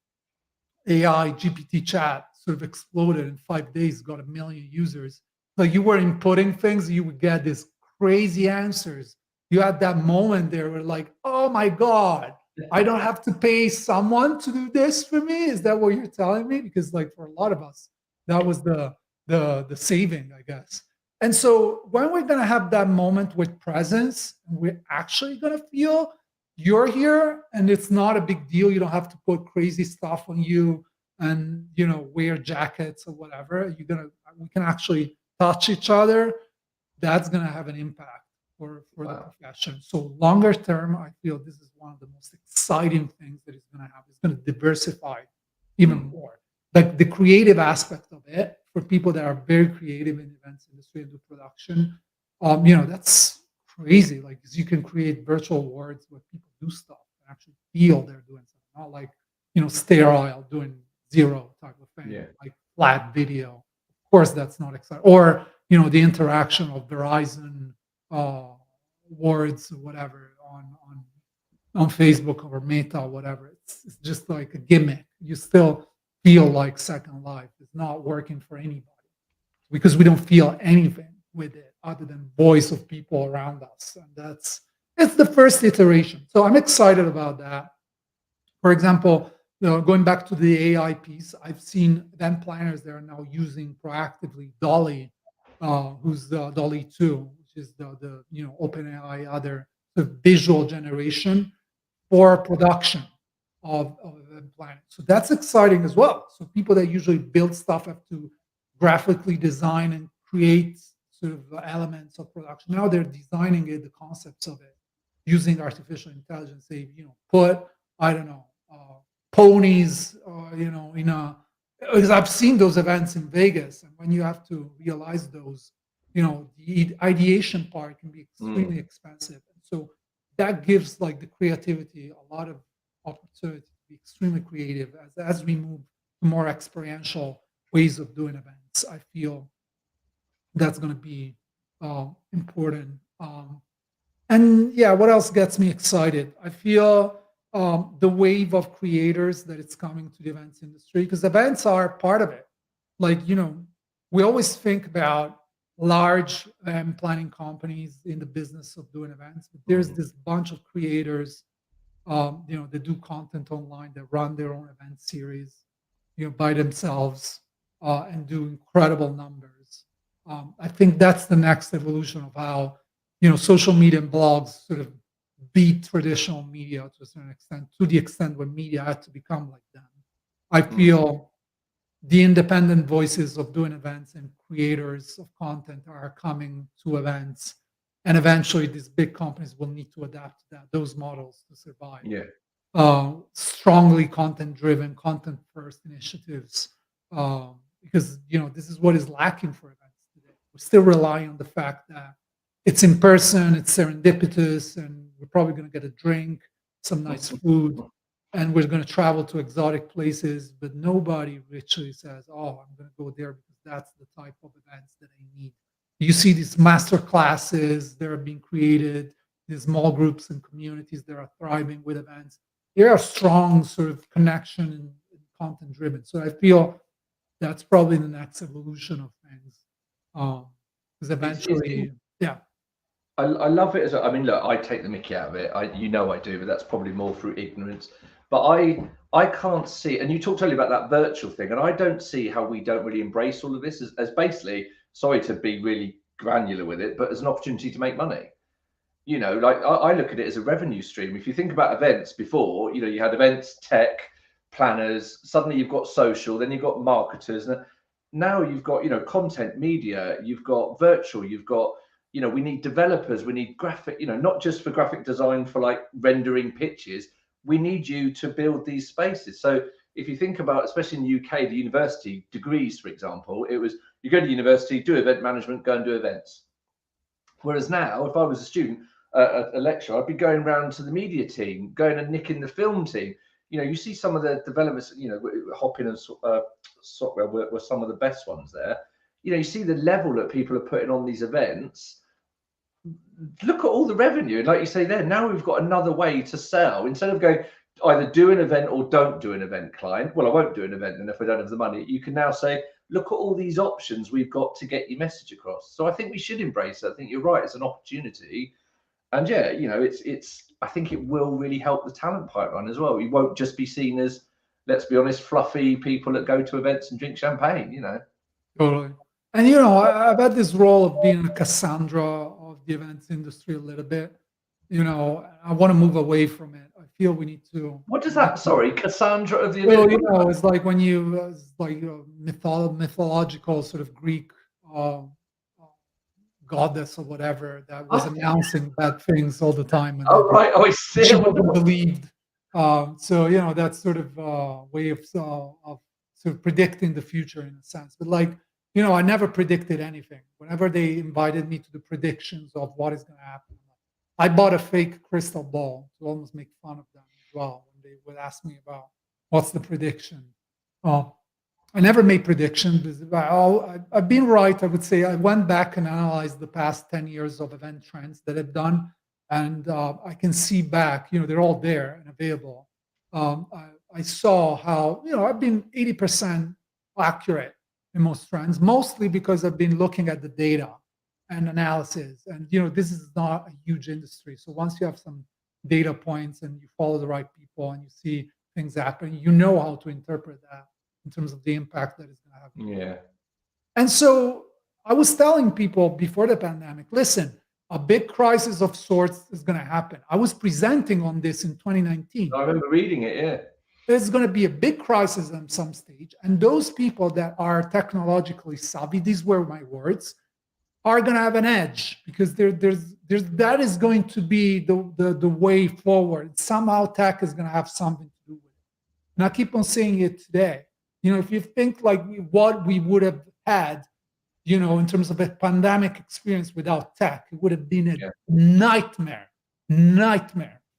S2: AI GPT chat sort of exploded in 5 days, got 1 million users. Like, you were inputting things, you would get these crazy answers. You had that moment there where, like, oh my God, I don't have to pay someone to do this for me. Is that what you're telling me? Because, like, for a lot of us, that was the saving, I guess. And so when we're gonna have that moment with presence, we're actually gonna feel you're here, and it's not a big deal. You don't have to put crazy stuff on you and, you know, wear jackets or whatever. We can actually touch each other. That's gonna have an impact for the profession. So longer term, I feel this is one of the most exciting things that it's going to have. It's going to diversify even more. Like, the creative aspect of it for people that are very creative in the events industry and do production, you know, that's crazy. Like, 'cause you can create virtual worlds where people do stuff and actually feel they're doing something, not like, you know, sterile doing zero type of thing, like flat video. Of course, that's not exciting. Or, you know, the interaction of Verizon words or whatever on Facebook or Meta or whatever. It's just like a gimmick. You still feel like Second Life. It's not working for anybody because we don't feel anything with it other than voice of people around us. And it's the first iteration. So I'm excited about that. For example, you know, going back to the AI piece, I've seen event planners that are now using proactively Dolly, who's the Dolly 2, which is the you know, OpenAI other the visual generation. for production of event planning. So that's exciting as well. So people that usually build stuff have to graphically design and create sort of elements of production. Now they're designing it, the concepts of it, using artificial intelligence. They, put, I don't know, ponies, in a, because I've seen those events in Vegas, and when you have to realize those, the ideation part can be extremely expensive. And so that gives like the creativity a lot of opportunity to be extremely creative as we move to more experiential ways of doing events. I feel that's going to be important. And yeah, what else gets me excited? I feel the wave of creators that it's coming to the events industry, because events are part of it. Like, we always think about large planning companies in the business of doing events, but there's this bunch of creators, that do content online, that run their own event series, by themselves, and do incredible numbers. I think that's the next evolution of how, social media and blogs sort of beat traditional media to a certain extent, to the extent where media had to become like them. I feel the independent voices of doing events and creators of content are coming to events, and eventually these big companies will need to adapt to those models to survive. Strongly content-driven, content-first initiatives, because this is what is lacking for events today. We're still relying on the fact that it's in person, it's serendipitous, and we're probably going to get a drink, some nice food, and we're going to travel to exotic places, but nobody literally says, oh, I'm going to go there because that's the type of events that I need. You see these master classes that are being created, these small groups and communities that are thriving with events. There are strong sort of connection and content driven. So I feel that's probably the next evolution of things. Because eventually, yeah.
S1: I love it as I mean, look, I take the mickey out of it. I do, but that's probably more through ignorance. But I can't see, and you talked earlier about that virtual thing, and I don't see how we don't really embrace all of this as basically, sorry to be really granular with it, but as an opportunity to make money. Like I look at it as a revenue stream. If you think about events before, you had events, tech, planners, suddenly you've got social, then you've got marketers, and now you've got, content, media, you've got virtual, you've got, we need developers, we need graphic, not just for graphic design for like rendering pitches, we need you to build these spaces. So if you think about, especially in the UK, the university degrees, for example, it was you go to university, do event management, go and do events. Whereas now, if I was a student, a lecturer, I'd be going around to the media team, going and nicking the film team. You see some of the developers, Hopin and Swapcard were some of the best ones there. You see the level that people are putting on these events. Look at all the revenue, and like you say there, now we've got another way to sell. Instead of going either do an event or don't do an event, client, well, I won't do an event, and if I don't have the money, you can now say, look at all these options we've got to get your message across. So I think we should embrace it. I think you're right, it's an opportunity. And yeah, it's I think it will really help the talent pipeline as well. We won't just be seen as, let's be honest, fluffy people that go to events and drink champagne,
S2: Totally. And I've had this role of being a Cassandra of the events industry a little bit. I want to move away from it. I feel we need to.
S1: What does that? Sorry, Cassandra of the
S2: Well,
S1: event.
S2: it's like when it's like a mythological sort of Greek goddess or whatever that was announcing bad things all the time. And
S1: right. Oh, I see.
S2: She wasn't believed. So that's sort of way of sort of predicting the future in a sense. But like, I never predicted anything. Whenever they invited me to the predictions of what is going to happen, I bought a fake crystal ball to almost make fun of them as well when they would ask me about what's the prediction. I never made predictions. I've been right. I would say I went back and analyzed the past 10 years of event trends that I've done, and I can see back. They're all there and available. I saw how I've been 80% accurate in most trends, mostly because I've been looking at the data and analysis. And this is not a huge industry, so once you have some data points and you follow the right people and you see things happen, you know how to interpret that in terms of the impact that it's going to have.
S1: Yeah.
S2: And so I was telling people before the pandemic, listen, a big crisis of sorts is going to happen. I was presenting on this in 2019.
S1: I remember reading it, yeah.
S2: There's going to be a big crisis at some stage. And those people that are technologically savvy, these were my words, are going to have an edge, because that is going to be the way forward. Somehow tech is going to have something to do with it. And I keep on saying it today. If you think like what we would have had, in terms of a pandemic experience without tech, it would have been a nightmare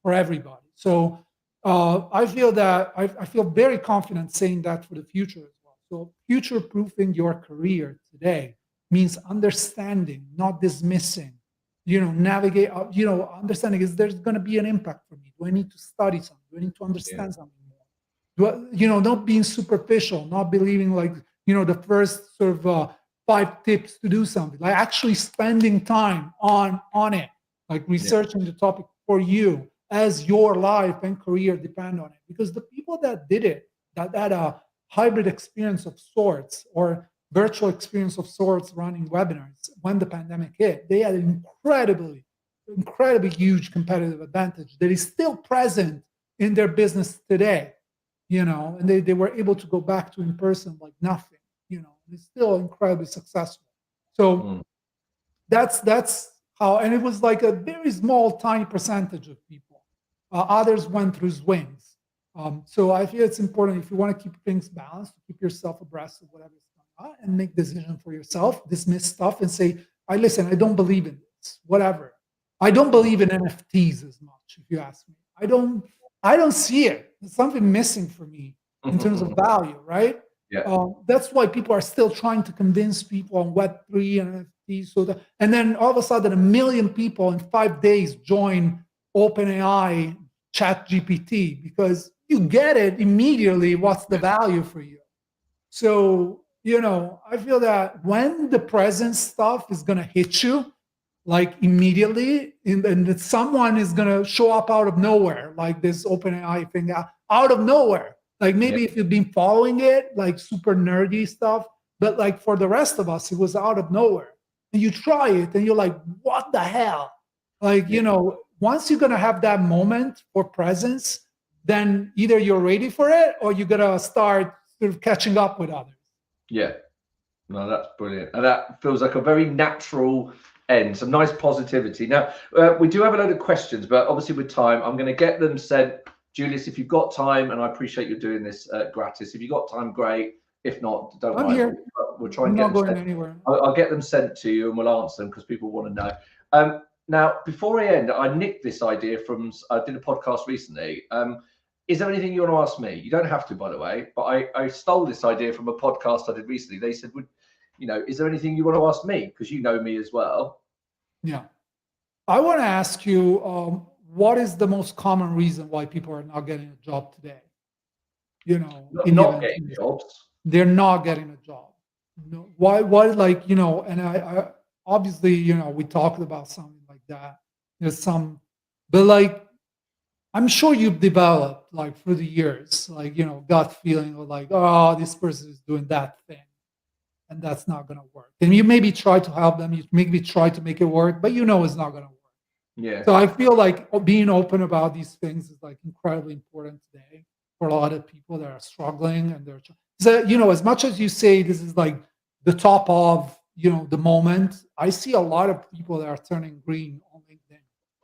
S2: for everybody. So I feel that I feel very confident saying that for the future as well. So future-proofing your career today means understanding, not dismissing, navigate, understanding, is there's going to be an impact for me? Do I need to study something? Do I need to understand something more? Not being superficial, not believing like, the first sort of 5 tips to do something, like actually spending time on it, like researching the topic for you as your life and career depend on it. Because the people that did it, that had a hybrid experience of sorts or virtual experience of sorts running webinars when the pandemic hit, they had an incredibly huge competitive advantage that is still present in their business today, and they were able to go back to in person like nothing, it's still incredibly successful. So that's how, and it was like a very small, tiny percentage of people. Others went through swings. So I feel it's important, if you want to keep things balanced, to keep yourself abreast of whatever's going on and make decisions for yourself, dismiss stuff and say, I don't believe in this, whatever. I don't believe in NFTs as much, if you ask me. I don't see it. There's something missing for me in terms of value, right?
S1: Yeah.
S2: That's why people are still trying to convince people on Web3 and NFTs. And then all of a sudden, 1 million people in 5 days join OpenAI, ChatGPT, because you get it immediately. What's the value for you? So, I feel that when the present stuff is going to hit you, like immediately, and that someone is going to show up out of nowhere, like this OpenAI thing out of nowhere. Like maybe if you've been following it, like super nerdy stuff, but like for the rest of us, it was out of nowhere. And you try it and you're like, what the hell? Like, once you're going to have that moment for presence, then either you're ready for it or you're going to start sort of catching up with others.
S1: Yeah. No, that's brilliant. And that feels like a very natural end, some nice positivity. Now, we do have a load of questions, but obviously with time, I'm going to get them sent. Julius, if you've got time, and I appreciate you doing this gratis, if you've got time, great. If not, don't mind.
S2: Here.
S1: We'll try and get them sent.
S2: Anywhere.
S1: I'll get them sent to you and we'll answer them because people want to know. Now, before I end, I nicked this idea from, I did a podcast recently. Is there anything you want to ask me? You don't have to, by the way, but I stole this idea from a podcast I did recently. They said, is there anything you want to ask me? Because you know me as well.
S2: Yeah. I want to ask you, what is the most common reason why people are not getting a job today?
S1: Not getting jobs.
S2: They're not getting a job. Why, and I obviously, we talked about something like that. There's some, but like, I'm sure you've developed like through the years, like, gut feeling of like, oh, this person is doing that thing and that's not going to work. And you maybe try to help them, you maybe try to make it work, but it's not going to work.
S1: Yeah.
S2: So I feel like being open about these things is like incredibly important today for a lot of people that are struggling and they're, so, as much as you say this is like the top of, the moment, I see a lot of people that are turning green on LinkedIn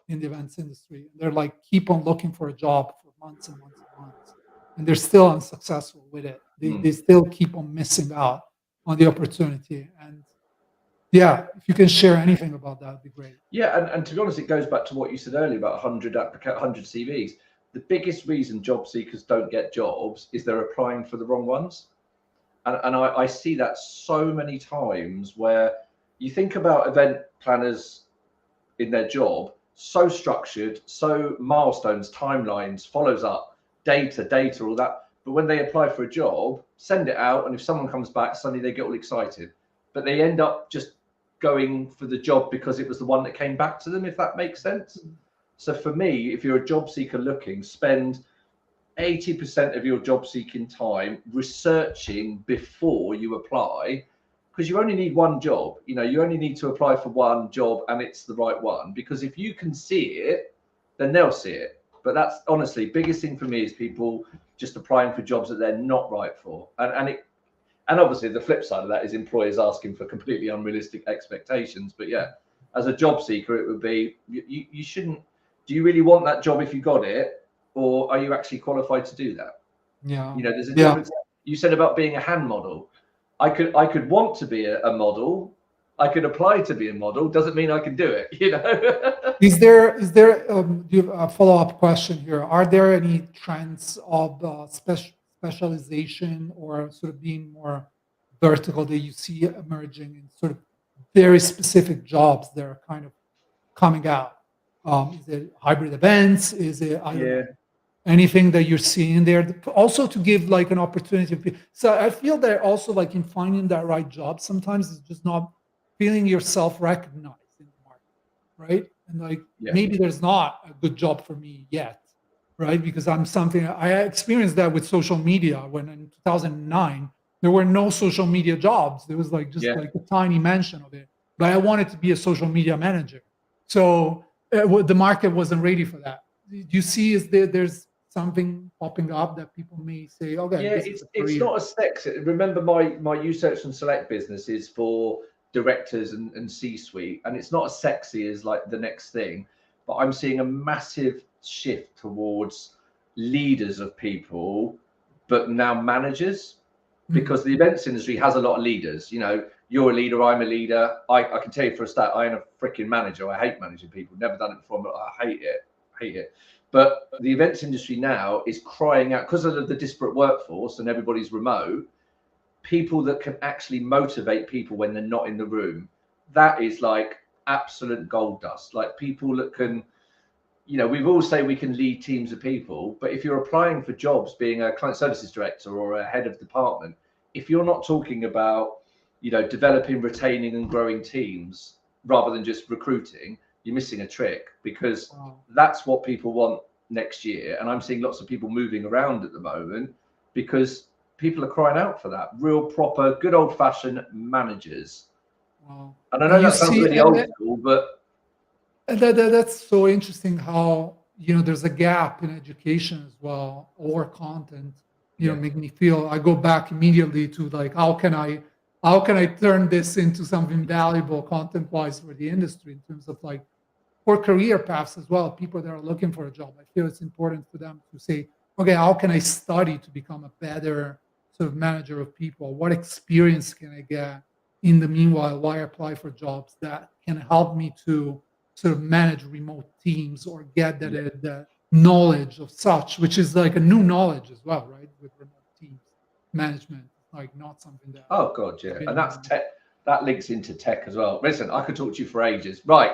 S2: in the events industry. And they're like, keep on looking for a job for months and months and months. And they're still unsuccessful with it. They still keep on missing out on the opportunity. And yeah, if you can share anything about that, would be great.
S1: Yeah, and to be honest, it goes back to what you said earlier about 100 CVs. The biggest reason job seekers don't get jobs is they're applying for the wrong ones. And I see that so many times where you think about event planners in their job, so structured, so milestones, timelines, follows up, data, all that. But when they apply for a job, send it out, and if someone comes back, suddenly they get all excited. But they end up just going for the job because it was the one that came back to them, if that makes sense. So for me, if you're a job seeker looking, spend 80% of your job seeking time researching before you apply, because you only need one job. You know, you only need to apply for one job and it's the right one, because if you can see it, then they'll see it. But that's honestly biggest thing for me is people just applying for jobs that they're not right for. And obviously the flip side of that is employers asking for completely unrealistic expectations. But yeah, as a job seeker, it would be, you shouldn't, do you really want that job if you got it, or are you actually qualified to do that?
S2: Yeah.
S1: You know, there's a difference. You said about being a hand model. I could want to be a model. I could apply to be a model. Doesn't mean I can do it, you know.
S2: Is there do you have a follow-up question here? Are there any trends of specialization or sort of being more vertical that you see emerging in sort of very specific jobs that are kind of coming out? Is it hybrid events? Is it anything that you're seeing there? Also to give like an opportunity. So I feel that also like in finding that right job, sometimes it's just not feeling yourself recognized in the market, right? And like maybe there's not a good job for me yet, right? Because I experienced that with social media when in 2009 there were no social media jobs. There was like just like a tiny mention of it, but I wanted to be a social media manager. So the market wasn't ready for that. Do you see there's something popping up that people may say, okay,
S1: it's not as sexy. Remember my research and select business is for directors and C-suite, and it's not as sexy as like the next thing, but I'm seeing a massive shift towards leaders of people, but now managers, because the events industry has a lot of leaders. You know, you're a leader, I'm a leader. I can tell you for a start, I am a freaking manager. I hate managing people. Never done it before, but I hate it. But the events industry now is crying out, because of the disparate workforce and everybody's remote, people that can actually motivate people when they're not in the room. That is like absolute gold dust. Like people that can, you know, we all say we can lead teams of people, but if you're applying for jobs being a client services director or a head of department, if you're not talking about, you know, developing, retaining and growing teams rather than just recruiting, you're missing a trick, because that's what people want next year. And I'm seeing lots of people moving around at the moment because people are crying out for that. Real proper, good old fashioned managers. And I know that sounds really old school, but
S2: that's so interesting how, you know, there's a gap in education as well, or content, you know, make me feel, I go back immediately to like, how can I turn this into something valuable content wise for the industry in terms of like, for career paths as well, people that are looking for a job. I feel it's important for them to say, okay, how can I study to become a better sort of manager of people? What experience can I get in the meanwhile while I apply for jobs that can help me to sort of manage remote teams or get the knowledge of such, which is like a new knowledge as well, right? With remote teams management, like not something that.
S1: Oh God, yeah, and that's tech. That links into tech as well. Listen, I could talk to you for ages. Right,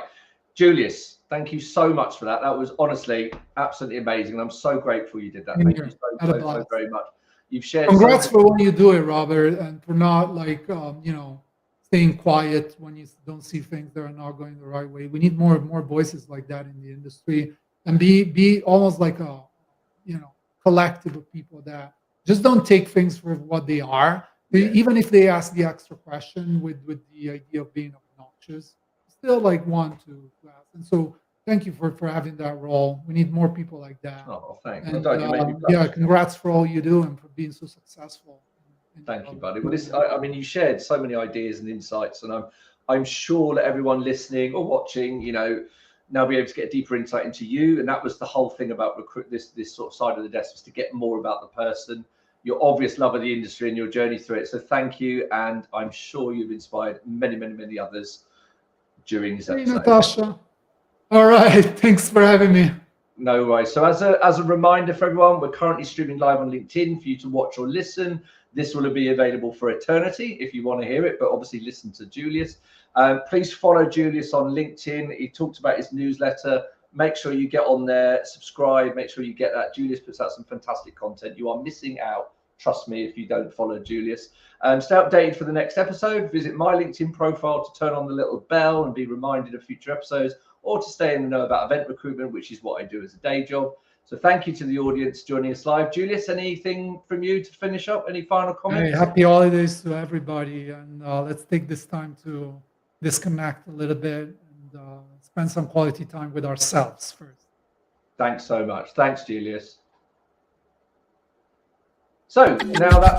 S1: Julius, thank you so much for that. That was honestly absolutely amazing, and I'm so grateful you did that. Thank you so very much. You've shared.
S2: Congrats for when you do it, Robert, and for not like you know, staying quiet when you don't see things that are not going the right way. We need more voices like that in the industry, and be almost like a, you know, collective of people that just don't take things for what they are. Even if they ask the extra question with the idea of being obnoxious, still like want to ask. And so thank you for having that role. We need more people like that.
S1: Oh, thanks.
S2: And, congrats for all you do and for being so successful.
S1: Thank you, buddy. Well, I mean, you shared so many ideas and insights, and I'm sure that everyone listening or watching, you know, now be able to get deeper insight into you. And that was the whole thing about this sort of side of the desk, was to get more about the person, your obvious love of the industry and your journey through it. So thank you, and I'm sure you've inspired many others during this episode.
S2: Natasha. All right, thanks for having me.
S1: No worries. So as a reminder for everyone, we're currently streaming live on LinkedIn for you to watch or listen. This will be available for eternity if you want to hear it, but obviously listen to Julius. Please follow Julius on LinkedIn. He talked about his newsletter. Make sure you get on there, subscribe, make sure you get that. Julius puts out some fantastic content. You are missing out, trust me, if you don't follow Julius. Stay updated for the next episode. Visit my LinkedIn profile to turn on the little bell and be reminded of future episodes, or to stay in the know about event recruitment, which is what I do as a day job. So thank you to the audience joining us live. Julius, anything from you to finish up? Any final comments?
S2: Hey, happy holidays to everybody, and let's take this time to disconnect a little bit and spend some quality time with ourselves first.
S1: Thanks so much. Thanks, Julius. So now that